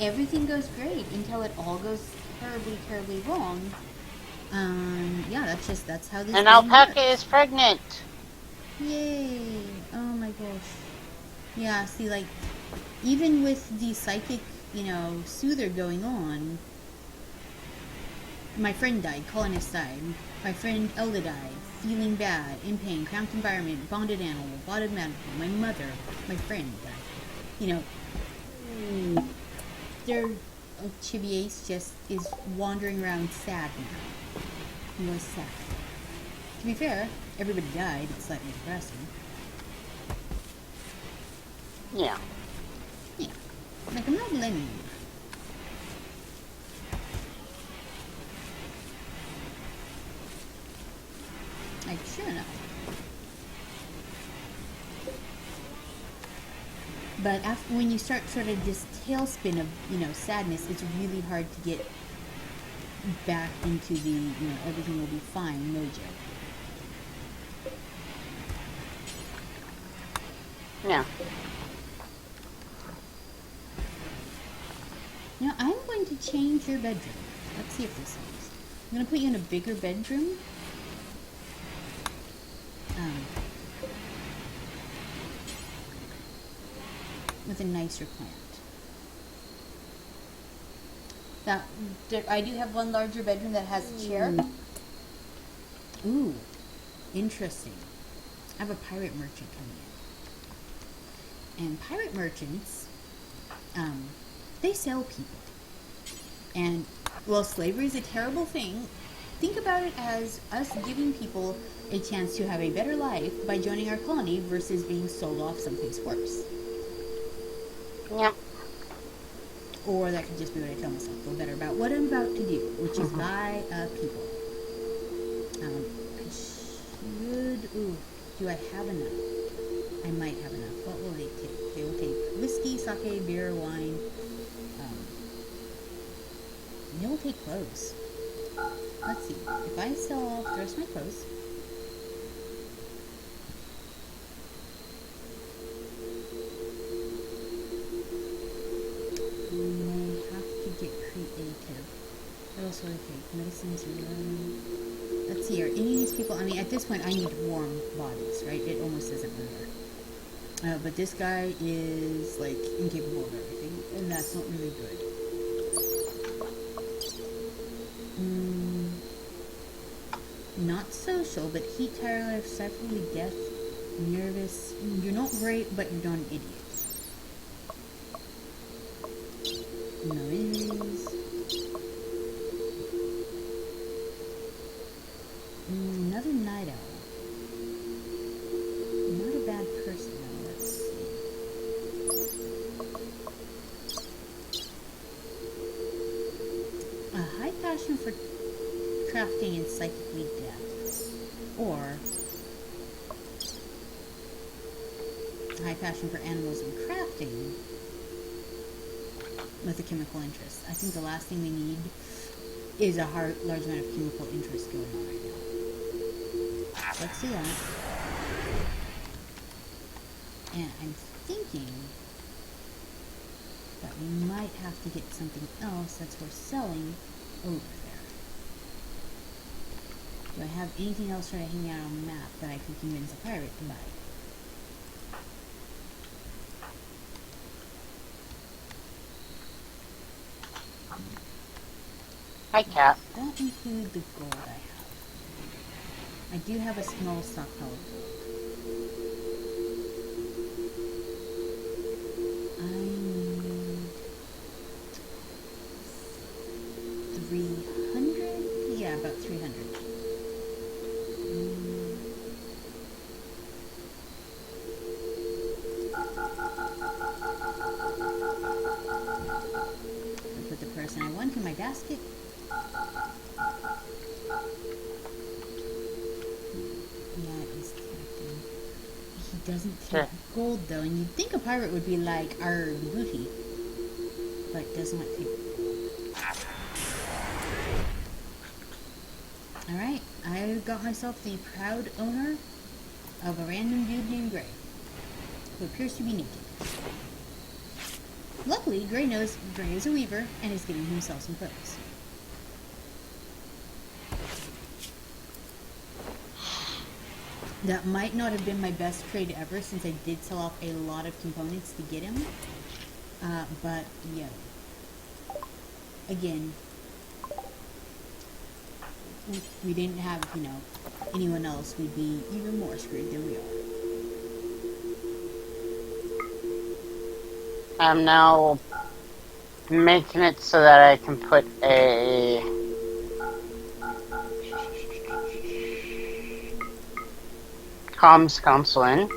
everything goes great until it all goes terribly, terribly wrong. Yeah, that's how this An game alpaca works. is pregnant. Yay! Oh my gosh. Yeah, see, like, even with the psychic, soother going on, my friend died, colonist died, my friend Elda died, feeling bad, in pain, cramped environment, bonded animal, bonded medical, my mother, my friend died. You know, their Chibi Ace just is wandering around sad now. He was sad. To be fair, everybody died. It's slightly depressing. Yeah. Yeah. Like, I'm not blaming you. Like, sure enough. But after, when you start sort of this tailspin of, sadness, it's really hard to get back into the, everything will be fine mojo. Yeah. Now, I'm going to change your bedroom. Let's see if this works. I'm going to put you in a bigger bedroom. With a nicer plant. Now, I do have one larger bedroom that has a chair. Ooh, interesting. I have a pirate merchant coming in. And pirate merchants, they sell people. And while slavery is a terrible thing, think about it as us giving people a chance to have a better life by joining our colony versus being sold off someplace worse. Yep. Or that could just be what I tell myself, feel better about what I'm about to do, which is buy people. I should... Ooh, do I have enough? I might have enough. What will they take? They will take whiskey, sake, beer, wine. They will take clothes. Let's see. If I sell off the rest of my clothes... What else would I take? Medicines, let's see, are any of these people, I mean, at this point, I need warm bodies, right? It almost doesn't matter. But this guy is, like, incapable of everything, and that's not really good. Not social, but heat, tired life, stifling death, nervous. You're not great, but you're not an idiot. Noise. Another night owl. Not a bad person, though. Let's see. A high passion for crafting and psychically death. Or a high passion for animals and crafting with a chemical interest. I think the last thing we need is a large amount of chemical interest going on right now. Let's do that. And I'm thinking that we might have to get something else that's worth selling over there. Do I have anything else sort of hanging out on the map that I could convince a pirate to buy? Hi, cat. Don't include the gold I have. I do have a small stockpile of gold. I need 300? Yeah, about 300. I'll put the person I want in my basket. Doesn't take gold though, and you'd think a pirate would be like our booty, but does not take gold. Alright, I got myself the proud owner of a random dude named Gray, who appears to be naked. Luckily, Gray knows Gray is a weaver and is getting himself some clothes. That might not have been my best trade ever, since I did sell off a lot of components to get him. But, yo. Again, if we didn't have, anyone else, we'd be even more screwed than we are. I'm now making it so that I can put a comms console in.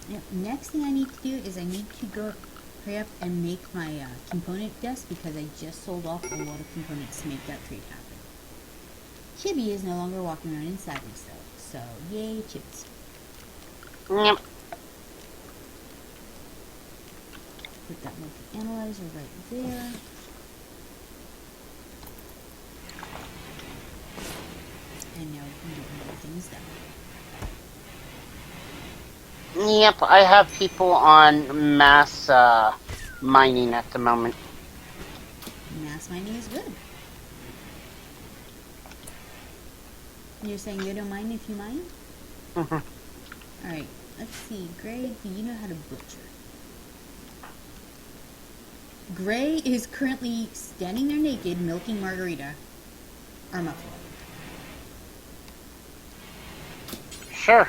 Yep. Next thing I need to do is I need to go hurry up and make my component desk, because I just sold off a lot of components to make that trade happen. Chibi is no longer walking around inside himself, so yay, Chibs. Yep. Put that multi-analyzer right there. And now we can get more things done. Yep, I have people on mass mining at the moment. Mass mining is good. You're saying you don't mind if you mine? Alright, let's see. Gray, do you know how to butcher? Gray is currently standing there naked, milking Margarita. Or Muffalo. Sure.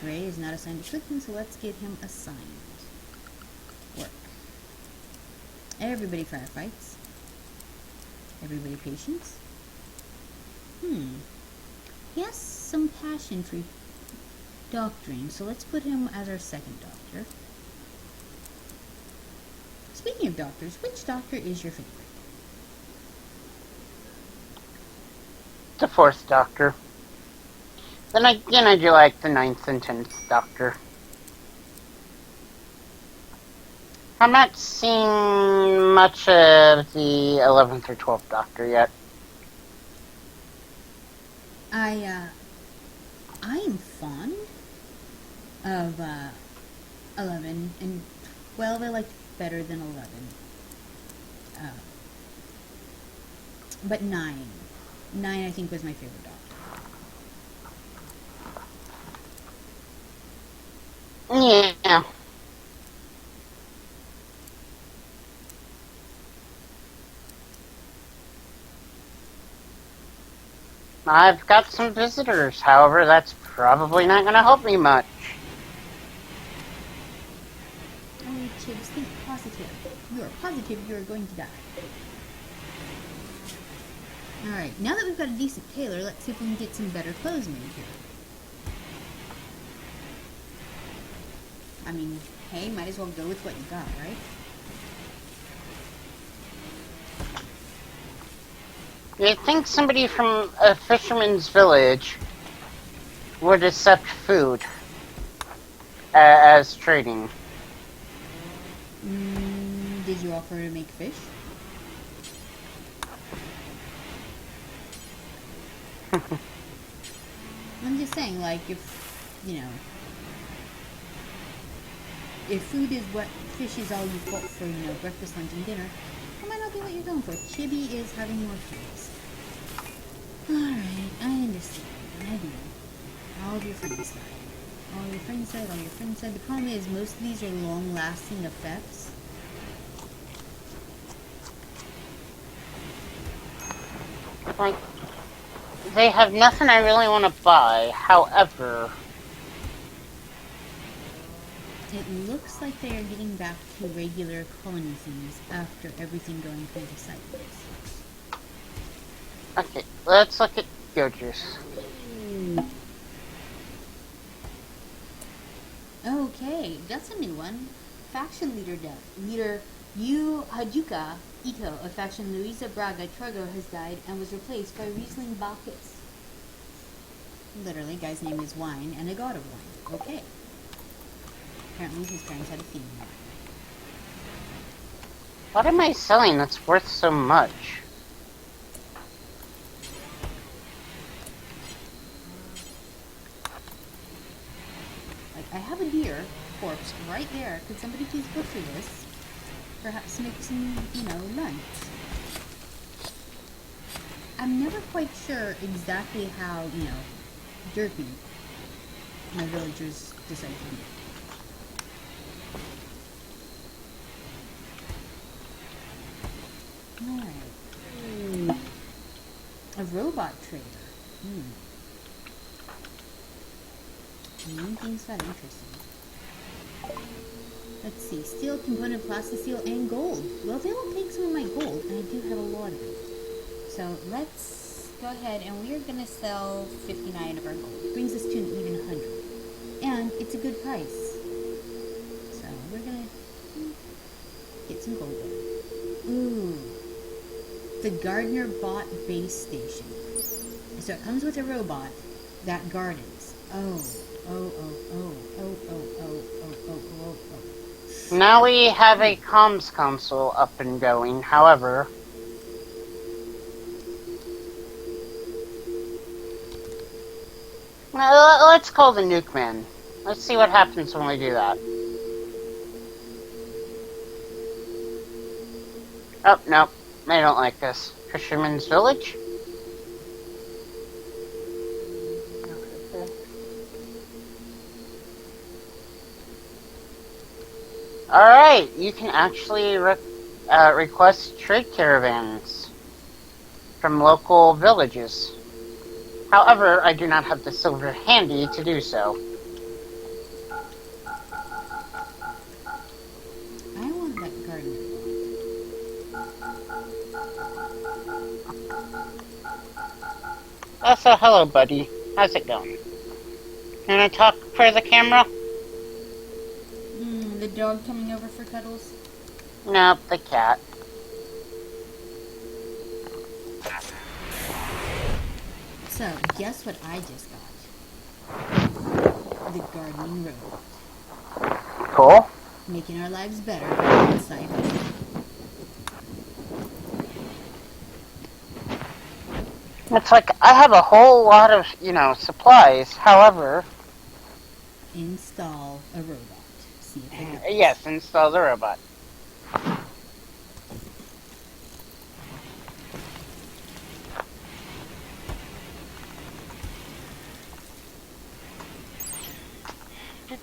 Gray is not assigned to cooking, so let's get him assigned. Work. Everybody firefights. Everybody patience. He has some passion for doctoring, so let's put him as our second doctor. Speaking of doctors, which doctor is your favorite? The 4th Doctor. Then again, I do like the 9th and 10th Doctor. I'm not seeing much of the 11th or 12th Doctor yet. I am fond of 11 and 12. I liked better than 11. But 9 I think was my favorite Doctor. Yeah. I've got some visitors, however, that's probably not going to help me much. Oh, Chibs, think positive. You are positive you are going to die. Alright, now that we've got a decent tailor, let's see if we can get some better clothes made here. I mean, hey, might as well go with what you got, right? You'd think somebody from a fisherman's village would accept food as trading. Did you offer to make fish? I'm just saying, like, if food is what fish is all you've got for, breakfast, lunch, and dinner, that might not be what you're going for. Chibi is having more friends. Alright, I understand. I do. All of your friends died. All your friends died, all your friends died. The problem is, most of these are long-lasting effects. Like, they have nothing I really want to buy, however... It looks like they are getting back to regular colony things after everything going kind of sideways. Okay, let's look at goat juice. Okay, that's a new one. Faction leader Leader Yu Hajuka Ito of faction Luisa Braga Trogo has died and was replaced by Riesling Bacchus. Literally, guy's name is Wine and a god of wine. Okay. Apparently his parents had a theme. What am I selling that's worth so much? Like, I have a deer corpse right there. Could somebody please butcher this? Perhaps make some, lunch. I'm never quite sure exactly how, derpy my villagers decide to be. Alright. A robot trader. Anything's that interesting. Let's see. Steel, component, plasteel, and gold. Well, they will take some of my gold, and I do have a lot of it. So let's go ahead, and we are going to sell 59 of our gold. Brings us to an even 100. And it's a good price. So we're going to get some gold there. Ooh. The Gardener Bot Base Station. So it comes with a robot that gardens. Oh. Now we have a comms console up and going, however... Let's call the Nuke Man. Let's see what happens when we do that. Oh, no. They don't like this. Fisherman's Village? Alright, you can actually request trade caravans from local villages. However, I do not have the silver handy to do so. I want that gardener. So hello, buddy. How's it going? Can I talk for the camera? The dog coming over for cuddles? Nope, the cat. So, guess what I just got? The gardening robot. Cool. Making our lives better inside. It's like, I have a whole lot of, supplies, however... Install a robot. See if it helps. Yes, install the robot.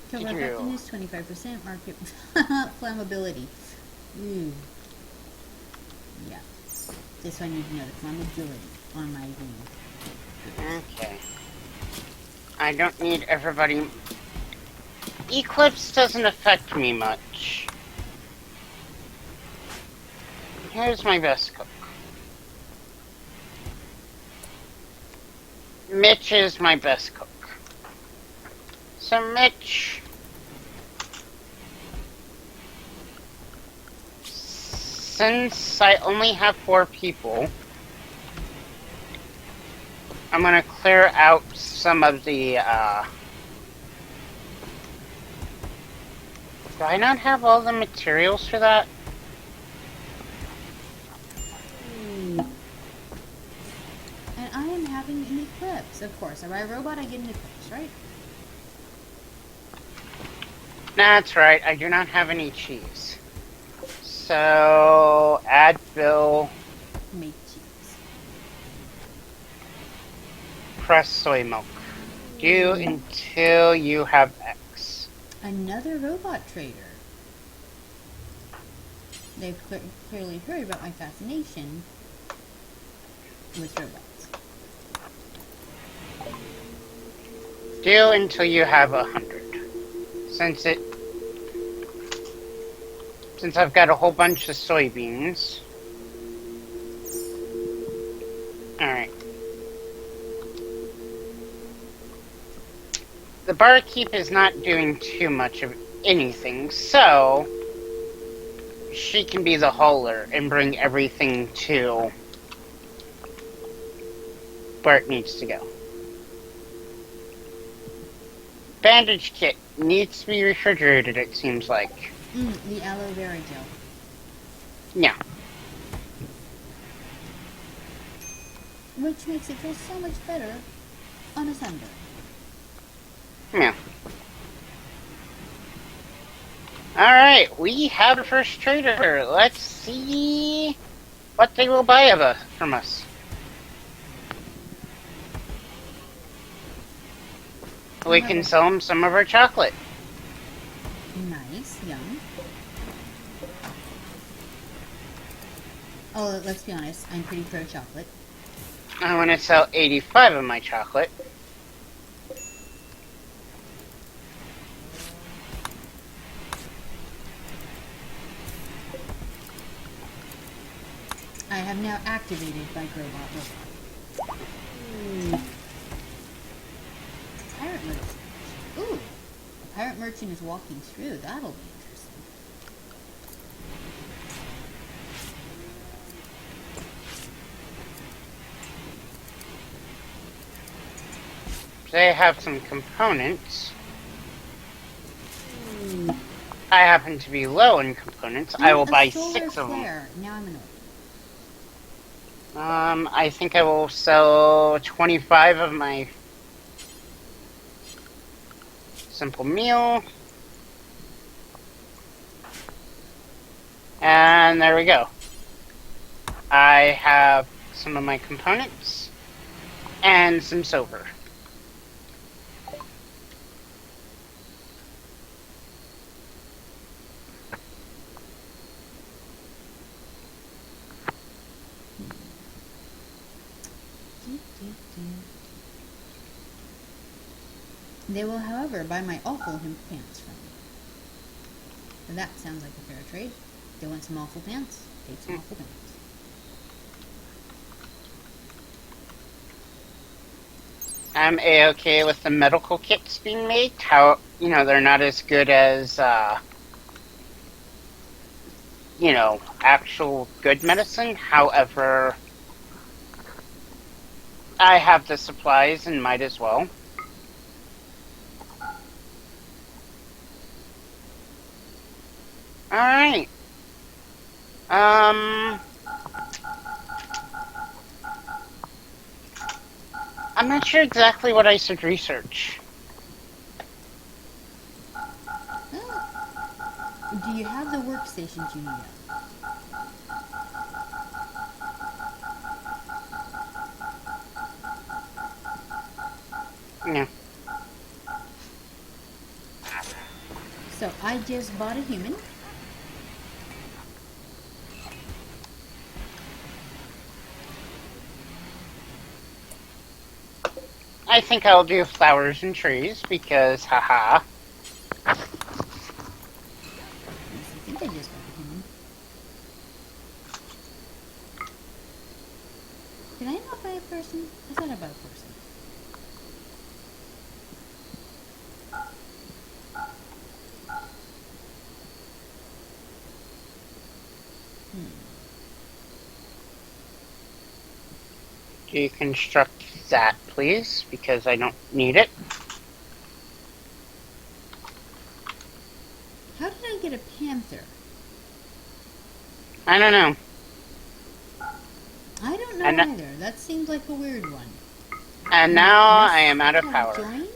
Cover effectiveness 25%, market flammability. Ooh. Yeah. Just so I need to know the flammability on my ring. Okay. I don't need everybody... Eclipse doesn't affect me much. Here's my best cook. Mitch is my best cook. So Mitch... Since I only have 4 people, I'm gonna clear out some of the, Do I not have all the materials for that? And I am having an eclipse, of course. If I robot, I get an eclipse, right? That's right, I do not have any cheese. So, add bill, Make cheese. press soy milk. Do until you have X. Another robot trader. They've clearly heard about my fascination with robots. Do until you have 100. Since I've got a whole bunch of soybeans. Alright. The barkeep is not doing too much of anything, so she can be the hauler and bring everything to where it needs to go. Bandage kit needs to be refrigerated, it seems like. The aloe vera gel. Yeah. which makes it feel so much better on a Sunday. Yeah. Alright, we have the first trader. Let's see what they will buy from us. We can sell them some of our chocolate. Nice, yum. Oh, let's be honest, I'm pretty pro chocolate. I want to sell 85 of my chocolate. I have now activated my Grobot robot. Pirate merchant. Ooh, a pirate merchant is walking through. That'll be interesting. They have some components. I happen to be low in components. I will buy 6 of them. Now I'm annoyed. I think I will sell 25 of my simple meal. And there we go. I have some of my components and some silver. They will, however, buy my awful hemp pants from me. And that sounds like a fair trade. They want some awful pants. Take some awful pants. I'm A-okay with the medical kits being made. How, they're not as good as, actual good medicine. However, I have the supplies and might as well. Alright. I'm not sure exactly what I should research. Do you have the workstations you need? Yeah. So I just bought a human. I think I'll do flowers and trees because, haha. I think I just bought a human. Did I not buy a person? I thought I bought a person. Deconstruct that, please, because I don't need it. How did I get a panther? I don't know. I don't know either. That seems like a weird one. And now I am out of power. Join?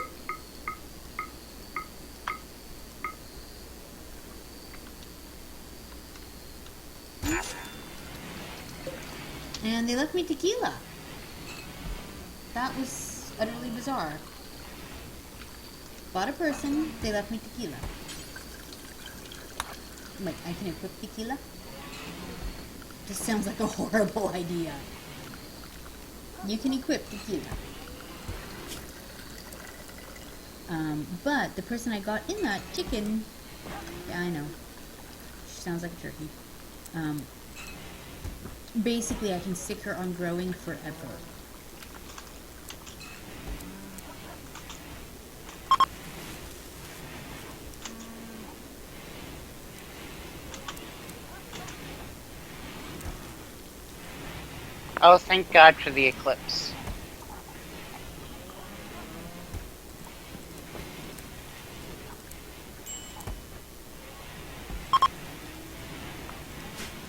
And they left me tequila. That was utterly bizarre. Bought a person, they left me tequila. Wait, I can equip tequila? This sounds like a horrible idea. You can equip tequila. But the person I got in that chicken, yeah, I know. She sounds like a turkey. Basically, I can stick her on growing forever. Oh, thank God for the eclipse.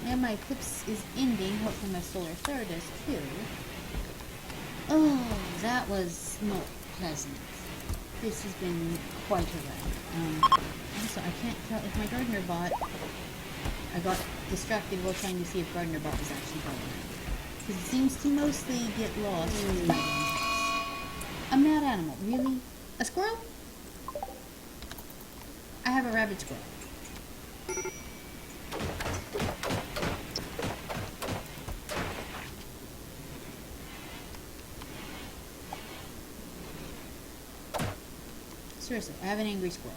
And my eclipse is ending. Hopefully my solar flare does too. Oh, that was not pleasant. This has been quite a ride. Also, I can't tell if my gardener bot... I got distracted while trying to see if gardener bot was actually going. Because it seems to mostly get lost with my house. A mad animal. Really? A squirrel? I have a rabbit squirrel. Seriously, I have an angry squirrel.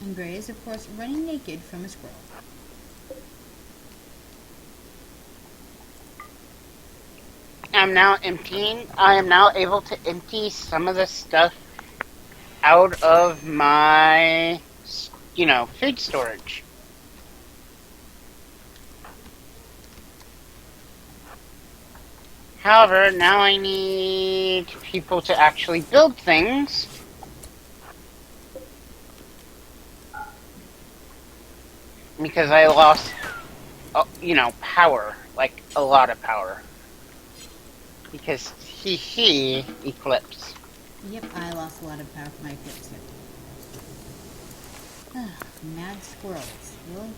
And Gray is, of course, running naked from a squirrel. I'm now emptying. I am now able to empty some of the stuff out of my, food storage. However, now I need people to actually build things. Because I lost, power. Like, a lot of power. Because Eclipse. Yep, I lost a lot of power from my eclipse here. Mad squirrels. Really?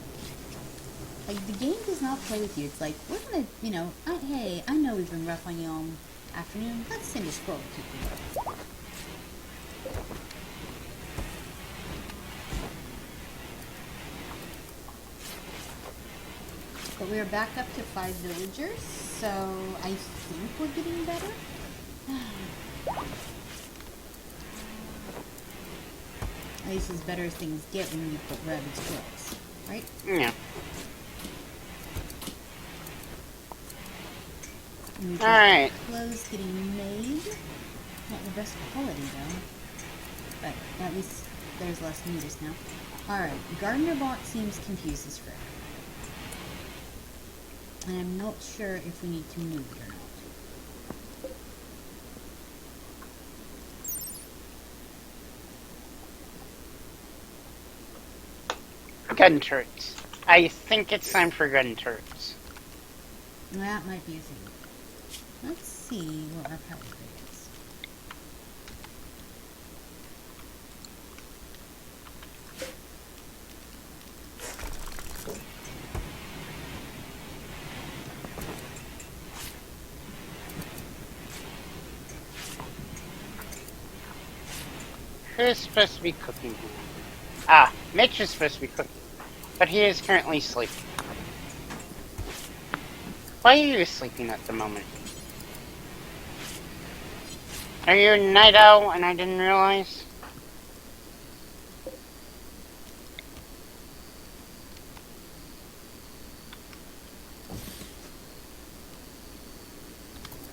Like, the game does not play with you. It's like, we're gonna, hey, I know we've been rough on you all afternoon. Let's send a squirrel to keep you up. But we're back up to 5 villagers, so I think we're getting better. At least as better as things get when you put rabbit squirrels, right? Yeah. Alright. Clothes getting made. Not the best quality though. But at least there's less meters now. Alright, Gardener Bot seems confused as frick. And I'm not sure if we need to move it or not. Gun turrets. I think it's time for gun turrets. That might be a thing. Let's see what our power grade is. Who's supposed to be cooking here? Ah, Mitch is supposed to be cooking. But he is currently sleeping. Why are you sleeping at the moment? Are you a night owl and I didn't realize?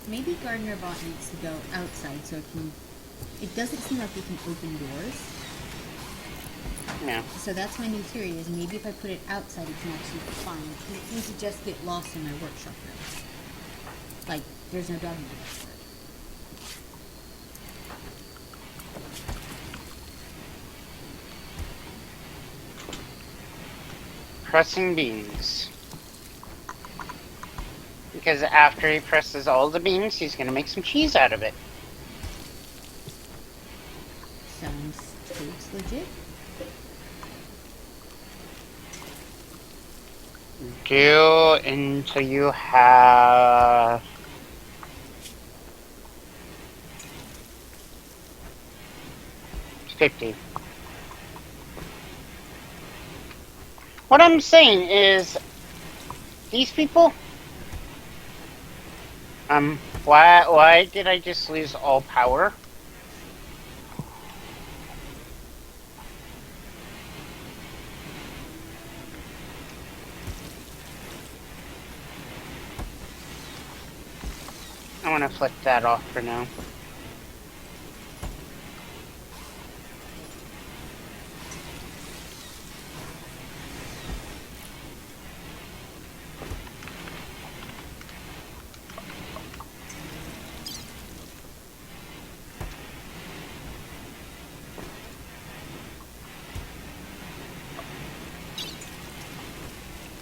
Maybe Gardener Bot needs to go outside so it can... It doesn't seem like it can open doors. No. So that's my new theory, is maybe if I put it outside it can actually find it. Because it seems to just get lost in my workshop room. Like, there's no dog in the for it. Pressing beans. Because after he presses all the beans, he's going to make some cheese out of it. Sounds totes legit. Do until you have 50. What I'm saying is, these people, why did I just lose all power? I want to flip that off for now.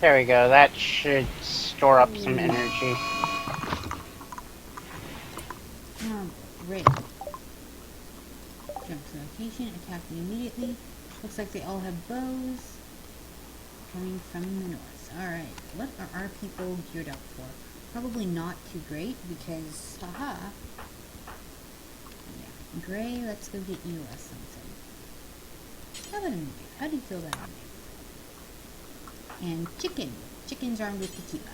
There we go. That should store up some energy. Oh, great. Jump to location, attacking immediately. Looks like they all have bows. Coming from the north. Alright, what are our people geared up for? Probably not too great because, haha. Yeah, Gray, let's go get you something. How about a movie? How do you feel about a movie? And chicken. Chicken's armed with tequila.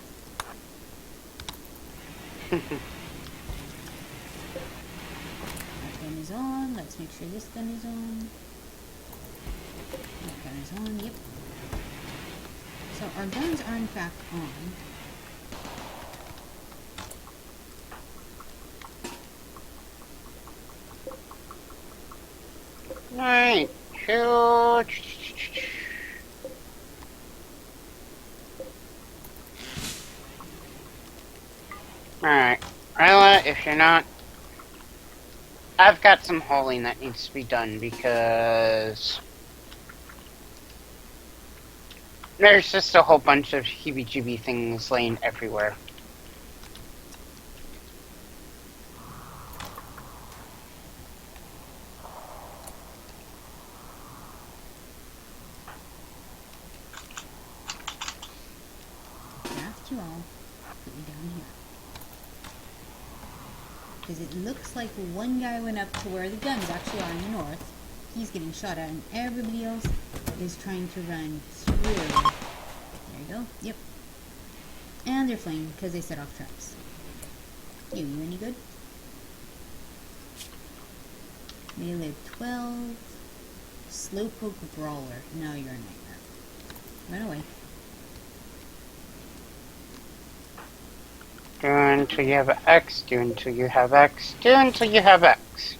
That gun is on. Let's make sure this gun is on. That gun is on, yep. So our guns are in fact on. Right. Alright. Ryla, if you're not... I've got some hauling that needs to be done because... there's just a whole bunch of heebie-jeebie things laying everywhere. Draft you all. Put you down here. Because it looks like one guy went up to where the guns actually are in the north. He's getting shot at, and everybody else is trying to run through. There you go. Yep. And they're fleeing because they set off traps. You any good? Melee 12. Slowpoke Brawler. No, you're a nightmare. Run away. Do until you have X, do until you have X, do until you have X.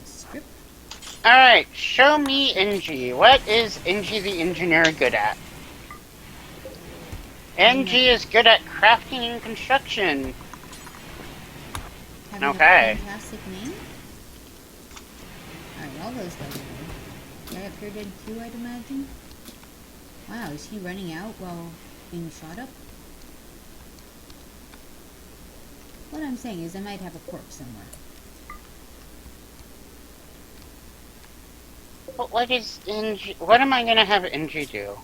Strip. Alright, show me NG. What is NG the engineer good at? NG is good at crafting and construction. Having Okay. a fantastic name. Alright, all those guys are dead. Guy up here dead too, I'd imagine. Wow, is he running out while being shot up? What I'm saying is I might have a corpse somewhere. But what is NG? What am I gonna have NG do?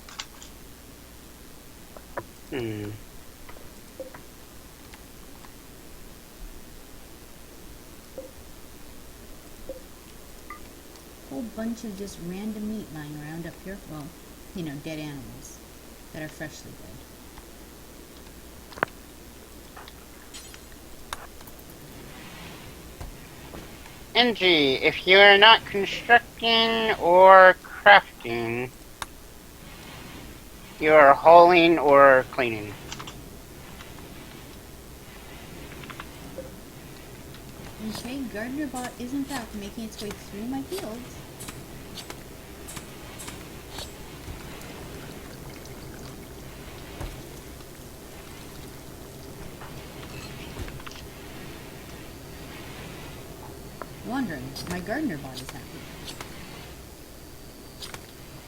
Whole bunch of just random meat lying around up here. Well, you know, dead animals that are freshly dead. NG, if you are not constructing or crafting, you are hauling or cleaning. Okay, Gardener Bot is in fact making its way through my fields. Wondering, my Gardener Bot is happy.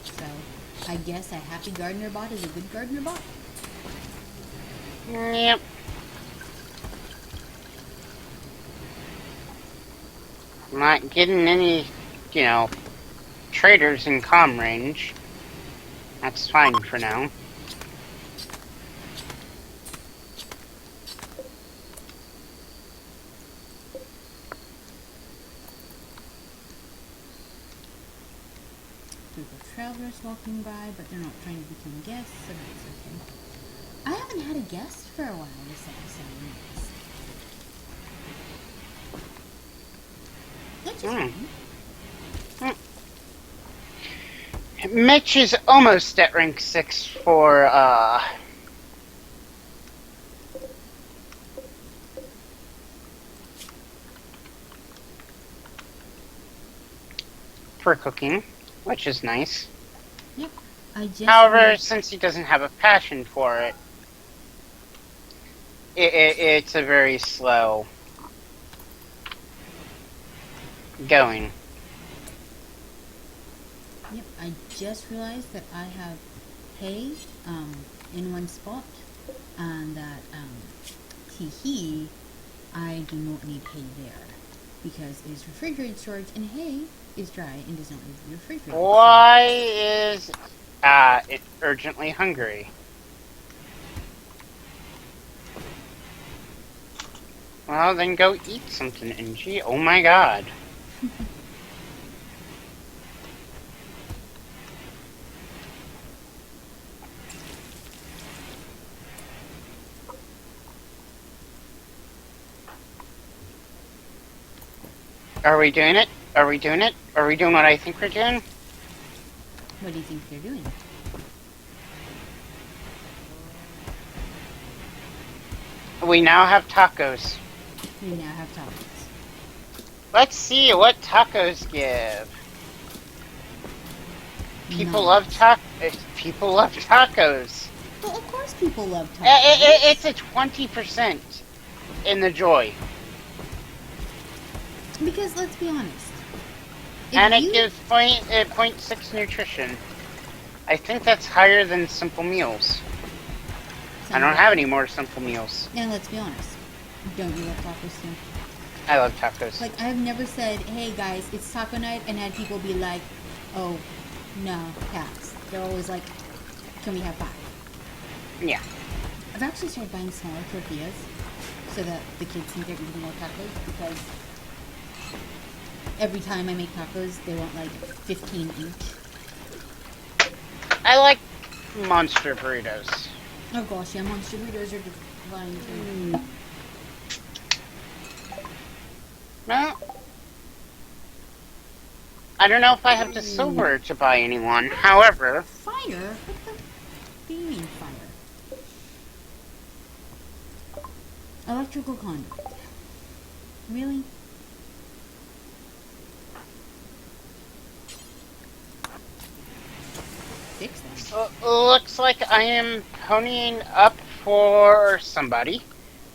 So, I guess a happy Gardener Bot is a good Gardener Bot? Yep. Not getting any, you know, traders in comm range. That's fine for now. Group of travelers walking by, but they're not trying to become guests, so that's okay. I haven't had a guest for a while this episode. That's just fine. Mitch is almost at rank 6 for cooking, which is nice. Yep. However, since he doesn't have a passion for it, it's a very slow going. Yep, I just realized that I have hay in one spot, and that I do not need hay there because it is refrigerated storage, and hay is dry and does not need to be refrigerated. Why is it urgently hungry? Well, then go eat something, Angie. Oh my god. Are we doing it? Are we doing it? Are we doing what I think we're doing? What do you think they're doing? We now have tacos. We now have tacos. Let's see what tacos give. People love People love tacos. Well, of course people love tacos. It's a 20% in the joy. Because let's be honest. And it gives 0.6 nutrition. I think that's higher than Simple Meals. I don't have any more Simple Meals. And let's be honest. Don't you love tacos too? I love tacos. Like, I've never said, hey guys, it's taco night, and had people be like, oh, no, pass. They're always like, can we have 5? Yeah. I've actually started buying smaller tortillas so that the kids think they're eating more tacos, because every time I make tacos, they want like 15 each. I like monster burritos. Oh gosh, yeah, monster burritos are divine too. No. I don't know if I have the silver to buy anyone. However... Fire? What the do you mean fire? Electrical conduit. Really? Fix them. Looks like I am ponying up for somebody.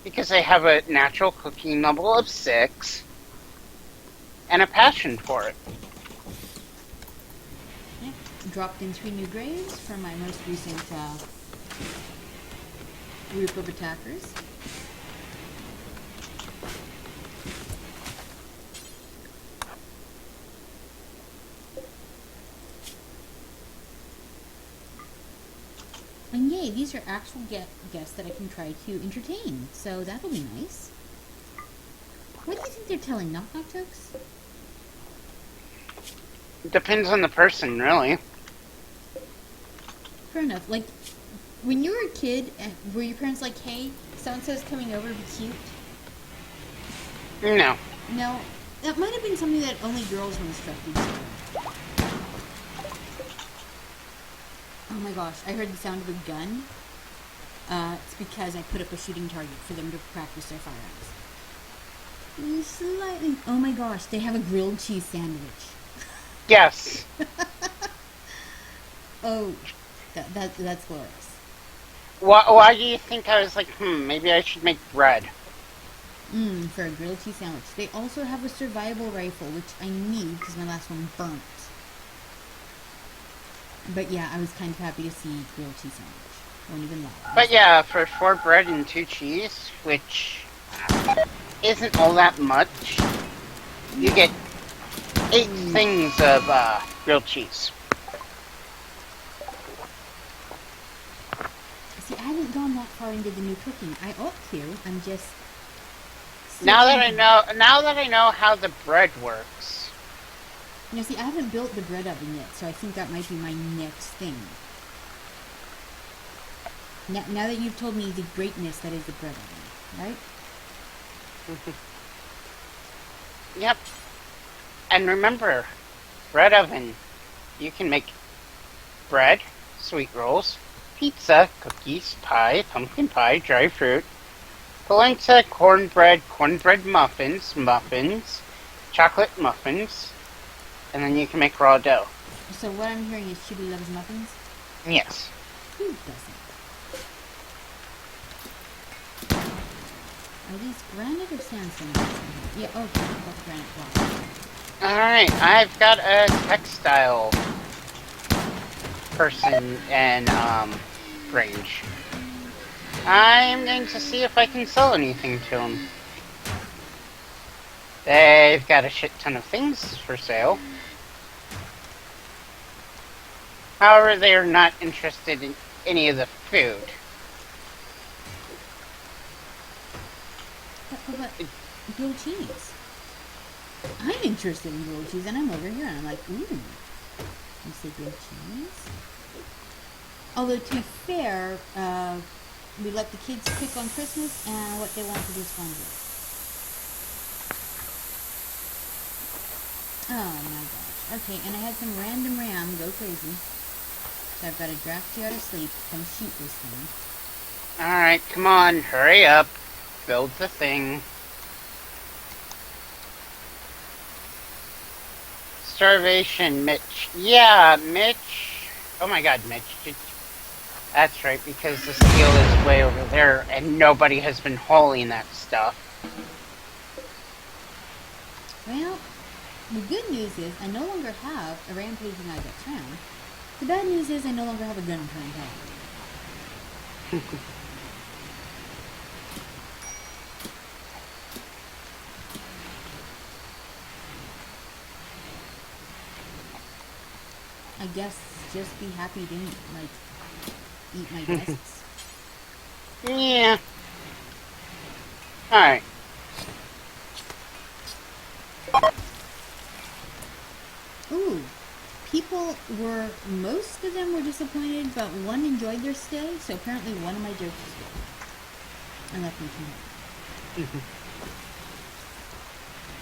Because I have a natural cooking level of 6. And a passion for it. Yeah. Dropped in 3 new grades for my most recent group of attackers. And yay, these are actual guests that I can try to entertain, so that'll be nice. What do you think they're telling? Knock-knock jokes? Depends on the person, really. Fair enough. Like, when you were a kid, were your parents like, hey, so-and-so's coming over, be cute? No. No? That might have been something that only girls were instructed to. Oh my gosh, I heard the sound of a gun. It's because I put up a shooting target for them to practice their firearms. Slightly. Oh my gosh, they have a grilled cheese sandwich. Yes. Oh, that's glorious. Why do you think I was like, maybe I should make bread? For a grilled cheese sandwich. They also have a survival rifle, which I need because my last one burnt. But yeah, I was kind of happy to see grilled cheese sandwich. Won't even lie. But yeah, for 4 bread and 2 cheese, which isn't all that much, you get 8 things of grilled cheese. See, I haven't gone that far into the new cooking. I ought to. I'm just Now that I know how the bread works. You know, see, I haven't built the bread oven yet, so I think that might be my next thing. Now that you've told me the greatness that is the bread oven, right? Yep. And remember, bread oven. You can make bread, sweet rolls, pizza, cookies, pie, pumpkin pie, dry fruit, polenta, cornbread muffins, chocolate muffins, and then you can make raw dough. So what I'm hearing is Chibi loves muffins? Yes. Who doesn't? Are these granite or sandstone? Yeah, oh, that's granite block. Alright, I've got a textile. person in range. I'm going to see if I can sell anything to them. They've got a shit ton of things for sale. However, they are not interested in any of the food. But grilled cheese. I'm interested in grilled cheese, and I'm over here, and I'm like, ooh. You say grilled cheese? Although, to be fair, we let the kids pick on Christmas, and what they want to do is fondue. Oh my gosh. Okay, and I had some random ram go crazy. So I've got to draft you out of sleep, come shoot this thing. Alright, come on, hurry up. Build the thing. Starvation, Mitch. Yeah, Mitch. Oh my god, Mitch. That's right, because the steel is way over there, and nobody has been hauling that stuff. Well, the good news is I no longer have a rampaging I get round. The bad news is I no longer have a gun turned head. I guess just be happy you didn't, like, eat my guests. Yeah. Alright. Ooh. People were, most of them were disappointed, but one enjoyed their stay, so apparently one of my jokes was good. And left me too.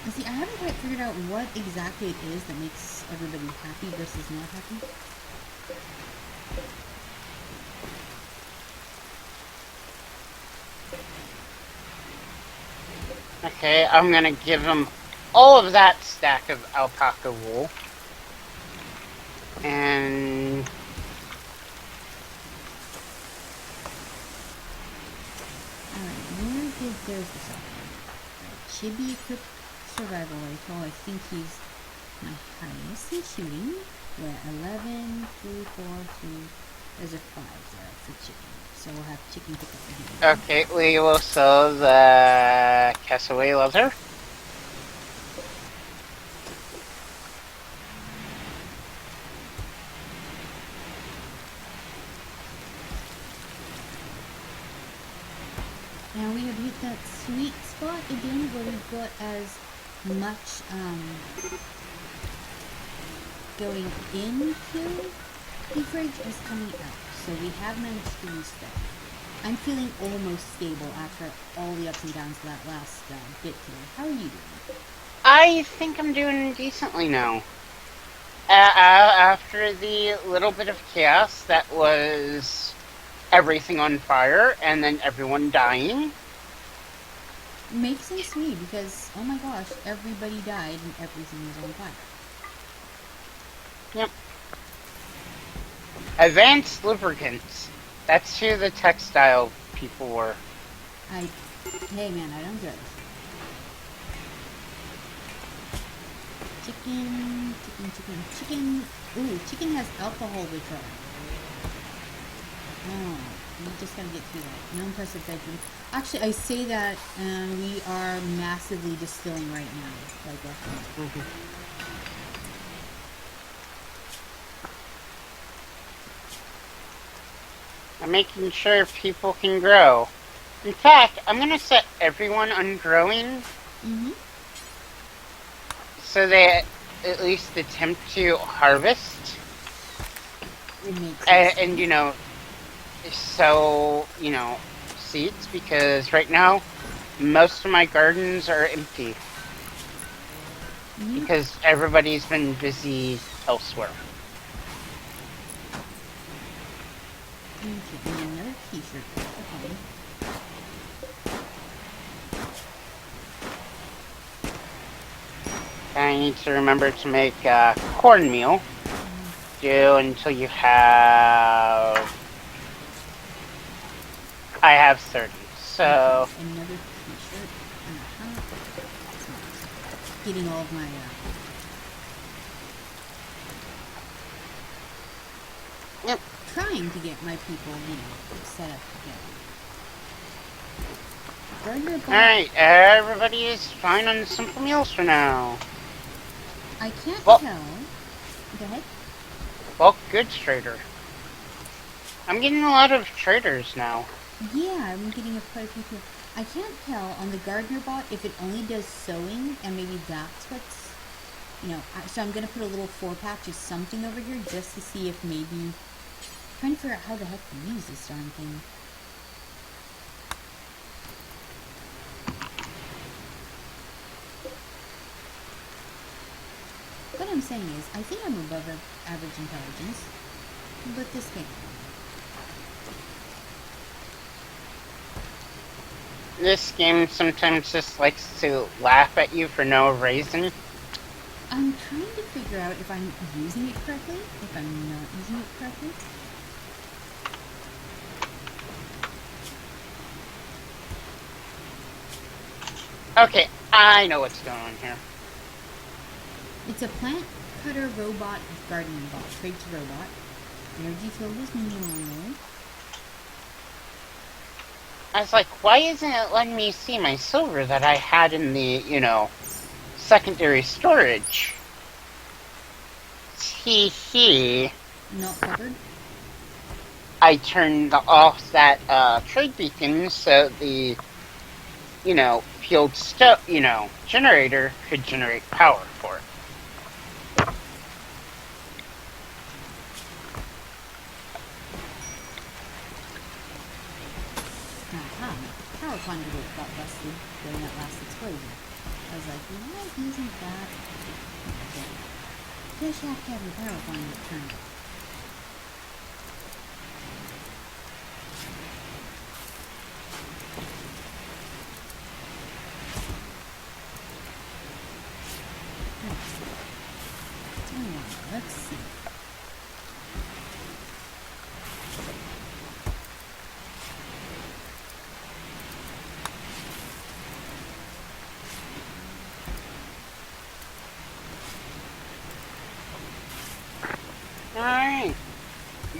You see, I haven't quite figured out what exactly it is that makes everybody happy versus not happy. Okay, I'm gonna give him all of that stack of alpaca wool. And... Alright, where did, there's the software. Chibi equipped survival rifle. I think he's my highest in shooting. Yeah, 11, 3, 4, 2, there's a 5 there for chicken. So we'll have chicken pick up the okay, we will sell the cassoway leather. Now we have hit that sweet spot again where we've got as much going into the fridge as coming out. So we have managed to restock. I'm feeling almost stable after all the ups and downs of that last bit today. How are you doing? I think I'm doing decently now. After the little bit of chaos that was everything on fire and then everyone dying. Makes sense to me because, oh my gosh, everybody died and everything was on fire. Yep. Advanced lubricants. That's who the textile people were. Hey man, I don't judge. Chicken. Ooh, chicken has alcohol withdrawal. Oh, we just gotta get through that. No impressive bedroom. Actually, I say that, and we are massively distilling right now. Like that. I'm making sure people can grow. In fact, I'm gonna set everyone on growing. So they at least attempt to harvest. And you know, sow, you know, seeds, because right now most of my gardens are empty. Because everybody's been busy elsewhere. Okay, and another t-shirt. Okay. I need to remember to make cornmeal. Do until you have... I have 30, so... Another t-shirt and a hat. Getting all of my, Yep. trying to get my people, set up together. Gardner bought... Alright, everybody is fine on simple meals for now. I can't Well, tell. Go ahead. bulk goods trader. I'm getting a lot of traders now. Yeah, I'm getting quite a few people. I can't tell on the Gardner bot if it only does sewing, and maybe that's what's, so I'm going to put a little 4-patch of something over here just to see if maybe, trying to figure out how the heck to use this darn thing. What I'm saying is, I think I'm above average intelligence, but this game. This game sometimes just likes to laugh at you for no reason. I'm trying to figure out if I'm using it correctly, if I'm not using it correctly. Okay, I know what's going on here. It's a plant cutter robot gardening bot. Trade to robot. Energy field is normal. I was like, why isn't it letting me see my silver that I had in the, secondary storage? Hee. Not covered. I turned off that trade beacon so the, field generator could generate power for it. Aha. Power conduit got busted during that last explosion. I was like, why isn't that? Guess you have to have your power conduit turned off. Let's see. Alright.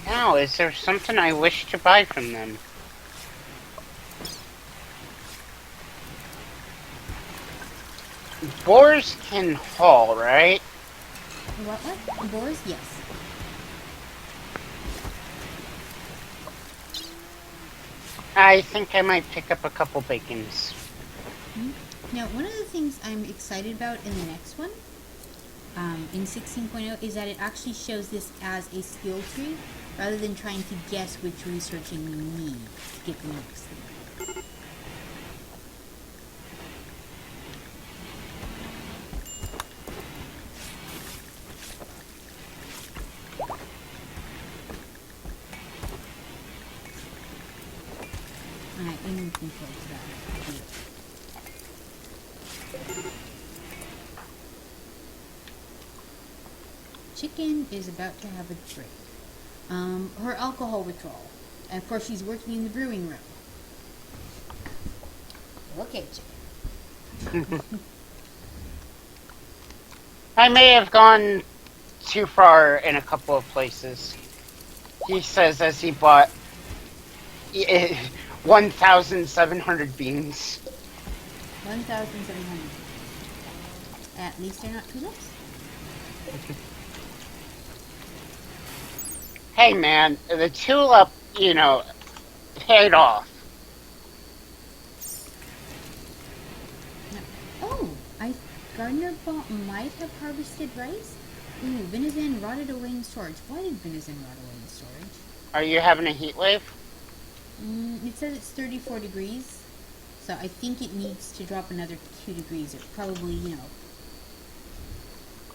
Now, is there something I wish to buy from them? Boars can haul, right? What? Boars? Yes. I think I might pick up a couple bacons. Now, one of the things I'm excited about in the next one, in 16.0, is that it actually shows this as a skill tree, rather than trying to guess which researching you need to get the next thing. Alright, aiming control to that. Chicken is about to have a drink. Her alcohol withdrawal. And of course she's working in the brewing room. Okay, chicken. I may have gone too far in a couple of places. He says as he bought 1,700 beans. 1,700. At least they're not tulips. Hey man, the tulip, paid off. Oh, Gardner might have harvested rice. Ooh, venison rotted away in storage. Why did venison rot away in storage? Are you having a heat wave? It says it's 34 degrees. So I think it needs to drop another 2 degrees. It probably,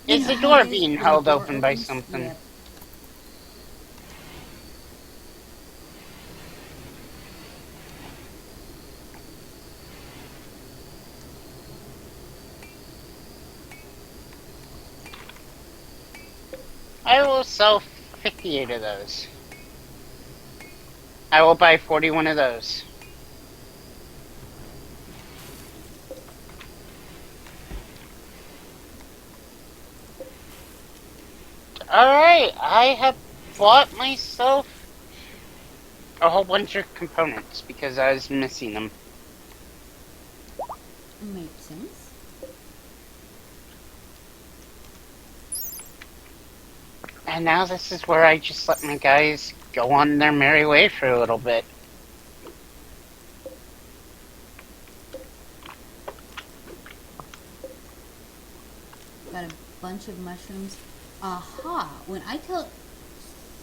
Is the door being held open by something? Yep. I will sell 58 of those. I will buy 41 of those. Alright, I have bought myself a whole bunch of components because I was missing them. Makes sense. And now this is where I just let my guys go on their merry way for a little bit. Got a bunch of mushrooms. Aha! When I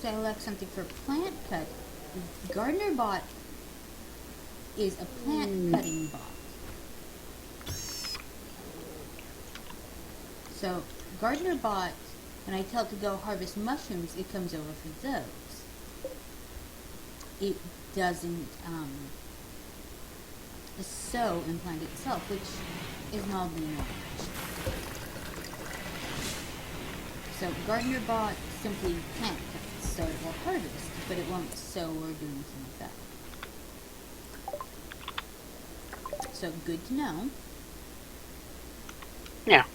select something for plant cut, Gardener Bot is a plant cutting bot. So Gardener Bot, when I tell it to go harvest mushrooms, it comes over for those. It doesn't sow and plant itself, which is mildly annoying. So Gardener Bot simply plant cuts, so it will harvest, but it won't sow or do anything like that. So good to know. Yeah.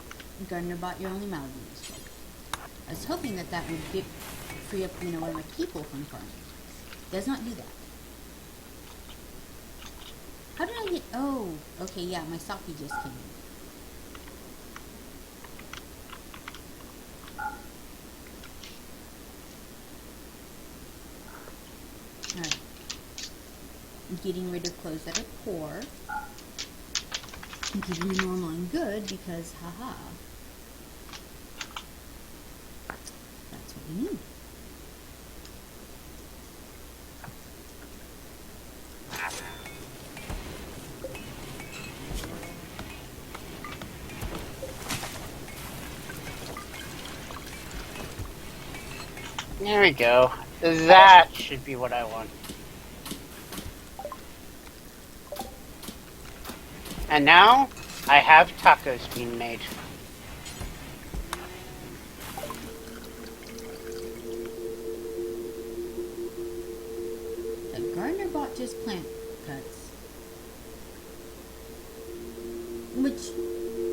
Gardener Bot, you're only mildly useful. I was hoping that that would free up, one of my people from farming. Does not do that. How did I get? Oh, okay, yeah, my Saki just came in. Alright. I'm getting rid of clothes that are poor. I'm keeping them normal and good because, haha. That's what we need. There we go. That should be what I want. And now, I have tacos being made. The Gardener Bot just plant cuts. Which,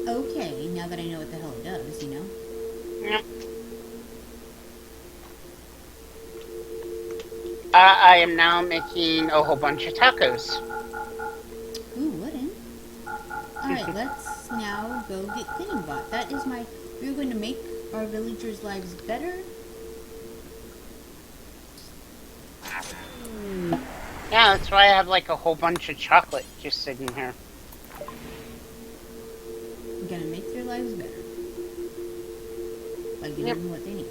okay, now that I know what the hell it does, Yep. I am now making a whole bunch of tacos. Ooh, wooden. Alright, let's now go get Cleaning Bot. That is we're going to make our villagers' lives better. Yeah, that's why I have like a whole bunch of chocolate just sitting here. We're gonna make their lives better. By giving them what they need.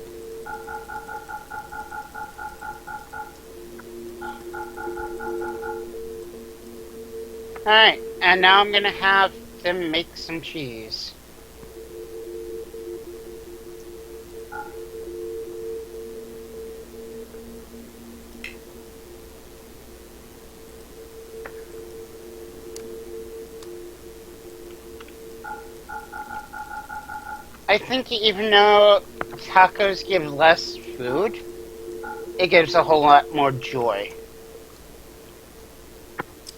Alright, and now I'm gonna have them make some cheese. I think even though tacos give less food, it gives a whole lot more joy.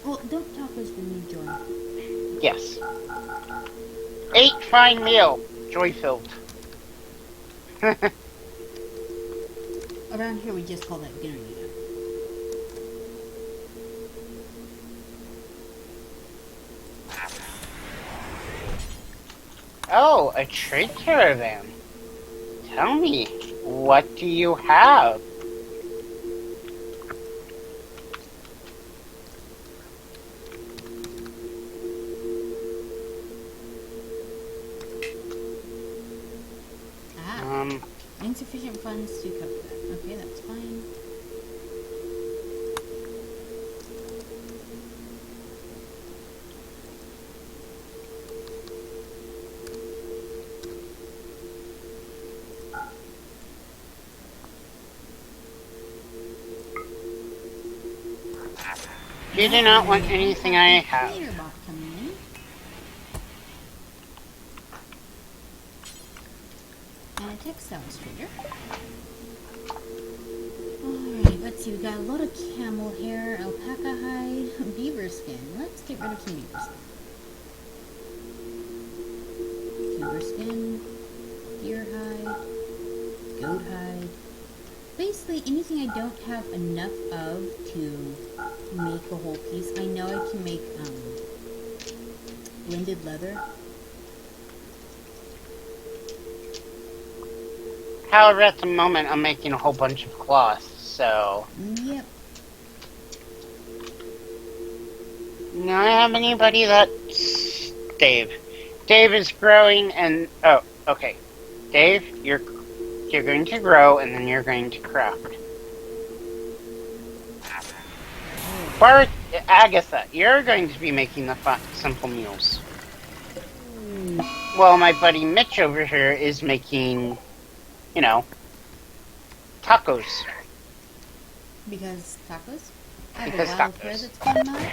Well, don't tacos bring me joy? Yes. Ate fine meal, joy-filled. Around here we just call that dinner, Oh, a trade caravan. Tell me, what do you have? Insufficient funds to cover that. Okay, that's fine. You do not want anything I have. Bot coming in. And a textiles trader. Alright, let's see. We got a lot of camel hair, alpaca hide, beaver skin. Let's get rid of some beaver skin. Beaver skin, deer hide, goat hide, basically anything I don't have enough of to make a whole piece. I know I can make blended leather. However, at the moment, I'm making a whole bunch of cloth, so... Yep. Do I have anybody that's... Dave. Dave is growing and... Oh, okay. Dave, you're going to grow and then you're going to craft. Bart, Agatha, you're going to be making the simple meals. Well, my buddy Mitch over here is making, you know, tacos. Because tacos? I have Because a wild tacos. hair that's coming out.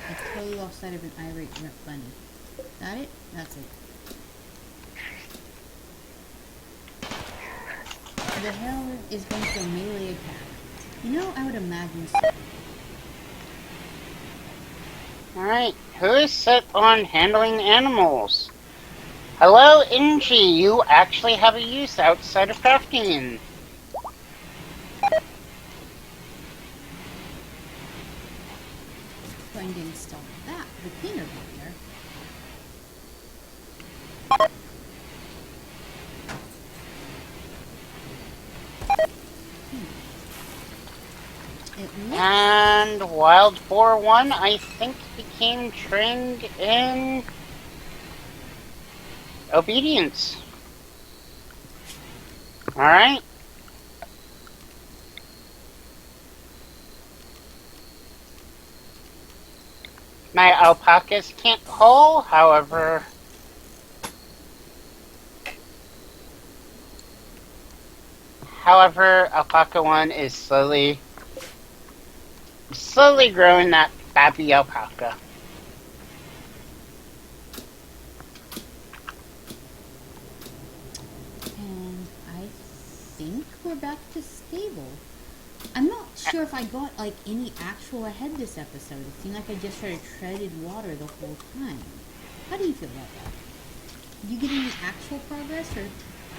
I totally lost sight of an irate bunny. Got it? That's it. The hell is going for a melee attack? You know, I would imagine so. Alright, who is set on handling animals? Hello, Inji, you actually have a use outside of crafting. Going to install that, the cleaner bot there. It looks And Wild Boar 1, I think, became trained in obedience. Alright. My alpacas can't cull, however... Alpaca 1 is slowly growing that babby alpaca. and I think we're back to stable. I'm not sure if I got like any actual ahead this episode. It seemed like I just sort of treaded water the whole time. How do you feel about that? Did you get any actual progress, or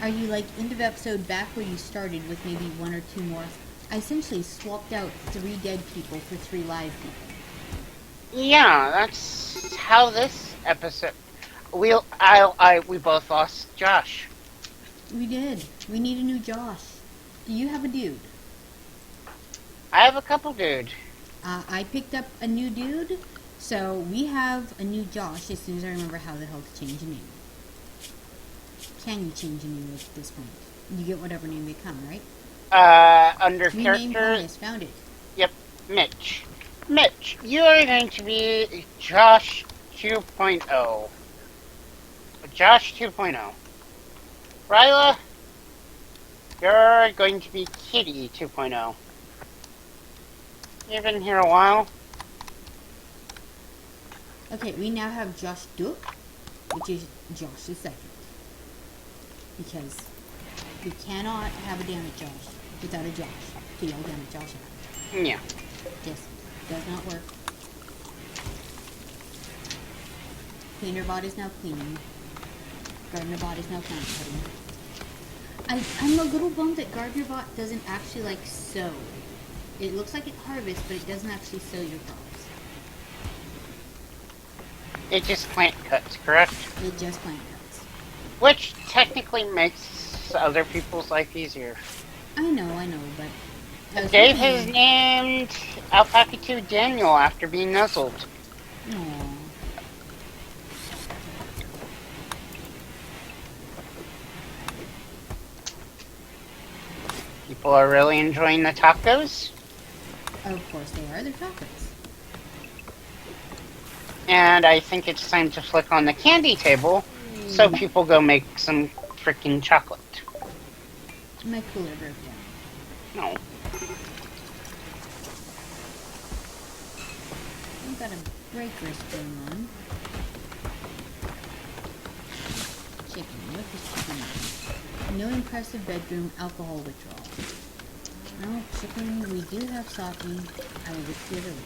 are you like end of episode back where you started with maybe one or two more? I essentially swapped out 3 dead people for 3 live people. Yeah, that's how this episode... We both lost Josh. We did. We need a new Josh. Do you have a dude? I have a couple, dude. I picked up a new dude, so we have a new Josh as soon as I remember how the hell to change a name. Can you change a name at this point? You get whatever name they come, right? Under Rename character... Harness, found it. Yep, Mitch. Mitch, you are going to be Josh 2.0. Josh 2.0. Ryla, you're going to be Kitty 2.0. You've been here a while. Okay, we now have Josh Duke, which is Josh's second. Because we cannot have a damage Josh without a Josh to yell damage Josh at. Yeah. Just does not work. Cleaner bot is now cleaning. Gardener bot is now plant cutting. I'm a little bummed that Gardener bot doesn't actually like sow. It looks like it harvests, but it doesn't actually sow your crops. It just plant cuts, correct? It just plant cuts. Which technically makes other people's life easier. I know, but... I was Dave thinking- has named Alpaca 2 Daniel after being nuzzled. Aw. People are really enjoying the tacos. Of course they are. They're tacos. And I think it's time to flick on the candy table so people go make some freaking chocolate. My cooler broke down. No. I've got a breakers going on. Chicken. What is chicken? No impressive bedroom alcohol withdrawal. No chicken. We do have sake. I will get the other one.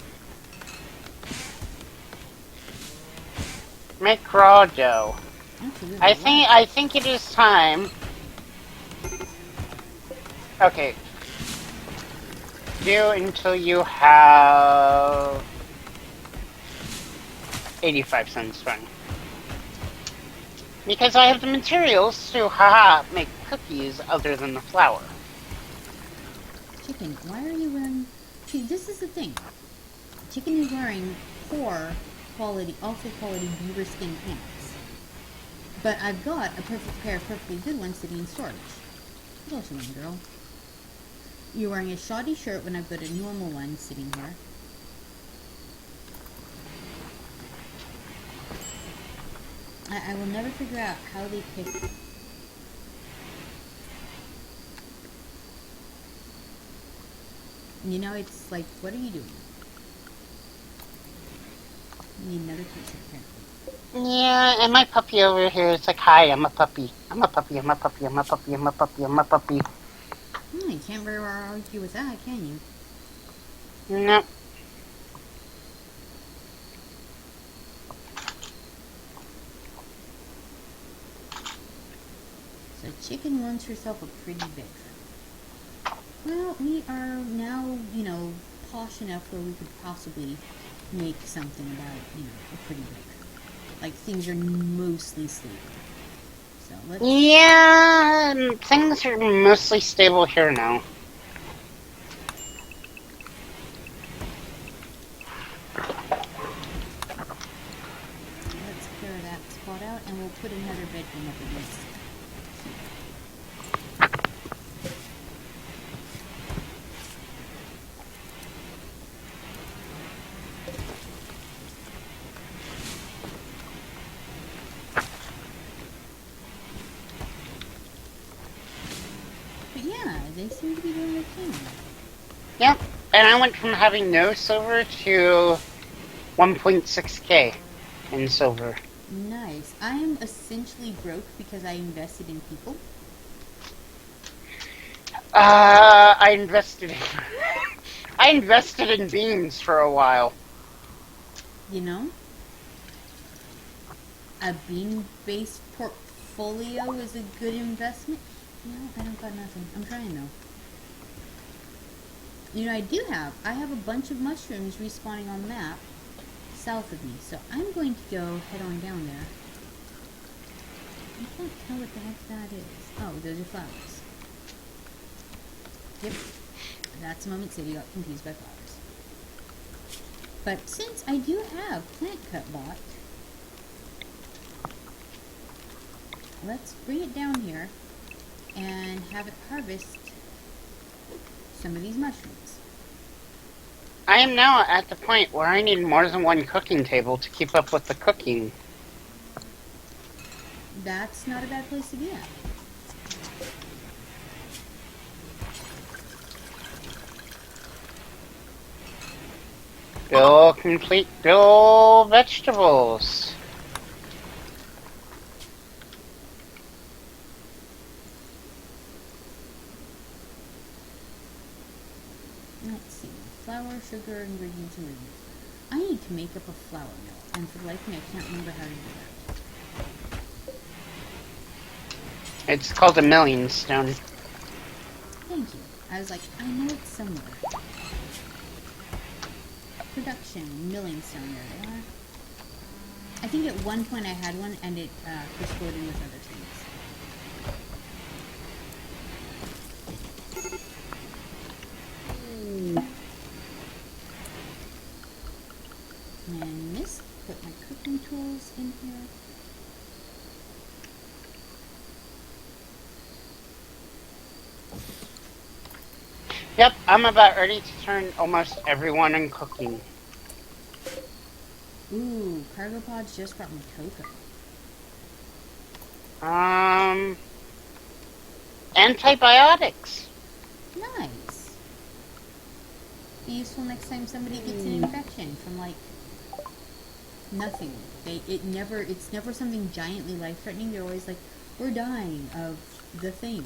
Make raw dough. Absolutely. I think it is time. Okay. Do until you have 85 cents fine. Because I have the materials to, haha, make cookies other than the flour. Chicken, why are you wearing... See, this is the thing. Chicken is wearing poor quality, also quality beaver skin pants. But I've got a perfect pair of perfectly good ones sitting in storage. What else you want, girl? You're wearing a shoddy shirt when I've got a normal one sitting here. I will never figure out how they pick... You know, it's like, what are you doing? You need another t-shirt, apparently. Yeah, and my puppy over here is like, hi, I'm a puppy. I'm a puppy, I'm a puppy, I'm a puppy, I'm a puppy, I'm a puppy. You can't very well argue with that, can you? No. So chicken wants herself a pretty big one. Well, we are now, you know, posh enough where we could possibly make something about, you know, a pretty big one. Like, things are mostly stable. So let's... Yeah, things are mostly stable here now. Let's clear that spot out, and we'll put another bedroom up against it. But yeah, they seem to be doing their thing. Yep, and I went from having no silver to 1.6k in silver. Nice. I am essentially broke because I invested in people. I invested in... I invested in beans for a while. You know? A bean-based portfolio is a good investment. No, I don't got nothing. I'm trying though. You know, I have a bunch of mushrooms respawning on the map south of me, so I'm going to go head on down there. I can't tell what the heck that is. Oh, those are flowers. Yep. That's the moment City got confused by flowers. But since I do have plant cut bought, let's bring it down here and have it harvest some of these mushrooms. I am now at the point where I need more than one cooking table to keep up with the cooking. That's not a bad place to be at. Bill vegetables. Let's see. Flour, sugar, ingredients. I need to make up a flour mill, and for the life of me, I can't remember how to do that. It's called a milling stone. Thank you. I was like, I know it's somewhere. Production, milling stone, there they are. I think at one point I had one, and it exploded with other things. And this, put my cooking tools in here. Yep, I'm about ready to turn almost everyone in cooking. Ooh, cargo pods just brought me cocoa. Antibiotics. Nice. Be useful next time somebody gets an infection from like nothing. It's never something giantly life-threatening. They're always like, we're dying of the thing.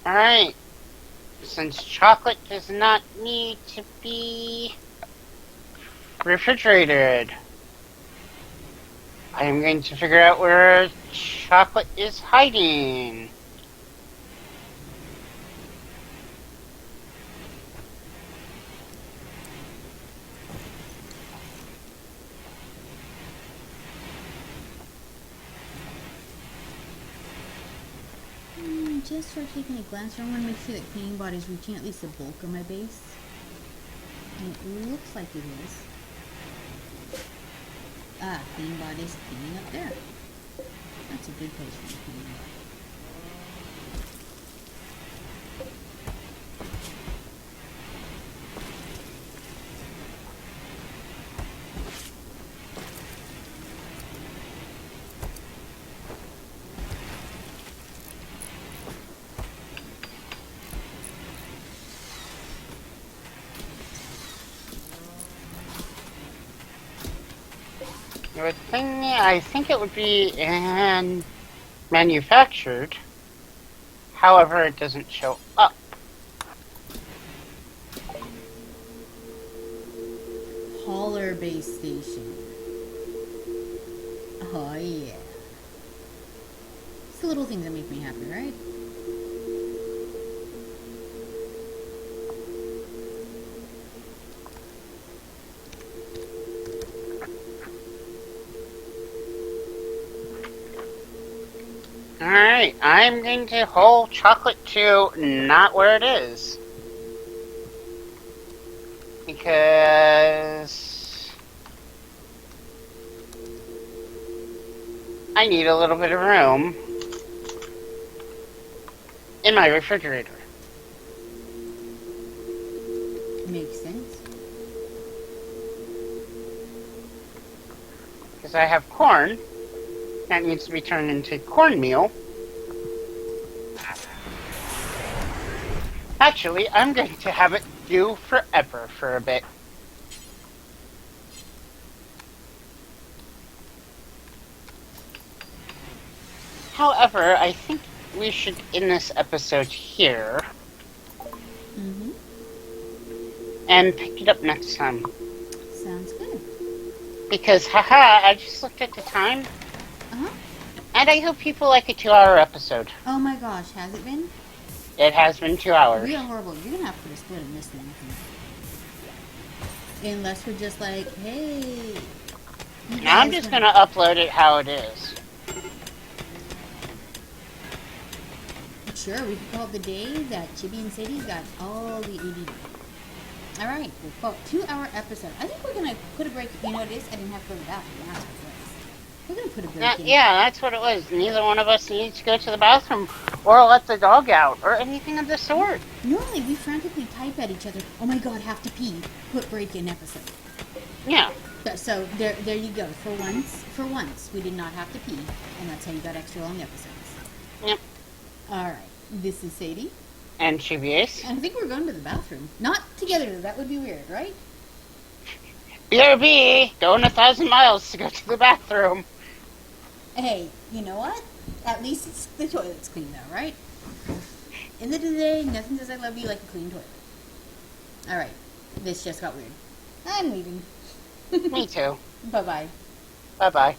Alright. Since chocolate does not need to be refrigerated, I am going to figure out where chocolate is hiding. Just for taking a glance around, I want to make sure that cleaning body is reaching at least the bulk of my base. And it looks like it is. Ah, cleaning body is cleaning up there. That's a good place for the cleaning body. I think it would be manufactured. However, it doesn't show up. Hauler base station. Oh yeah. It's the little things that make me happy, right? Alright, I'm going to hold chocolate to not where it is. Because I need a little bit of room in my refrigerator. Makes sense. Because I have corn that needs to be turned into cornmeal. Actually, I'm going to have it do forever for a bit. However, I think we should end this episode here. Mm-hmm. And pick it up next time. Sounds good. Because, haha, I just looked at the time. Uh-huh. And I hope people like a 2-hour episode. Oh my gosh, has it been? It has been 2 hours. We are horrible. You're gonna have to put a split in this thing. Unless we're just like, hey. Now I'm just gonna upload it how it is. Sure, we can call it the day that Chibi and Sadie got all the ADD. Alright, we'll call it 2-hour episode. I think we're gonna put a break. You know what it is? I didn't have to go to the bathroom. That's what it was. We're gonna put a break in. Yeah, that's what it was. Neither one of us needs to go to the bathroom or let the dog out or anything of the sort. Normally, we frantically type at each other, oh my god, have to pee, put break in episode. Yeah. So there you go. For once, we did not have to pee, and that's how you got extra long episodes. Yep. Alright, this is Sadie. And Chibiase. And I think we're going to the bathroom. Not together, that would be weird, right? BRB, going 1,000 miles to go to the bathroom. Hey, you know what? At least it's the toilet's clean though, right? End of the day, nothing says I love you like a clean toilet. Alright, this just got weird. I'm leaving. Me too. Bye-bye. Bye-bye.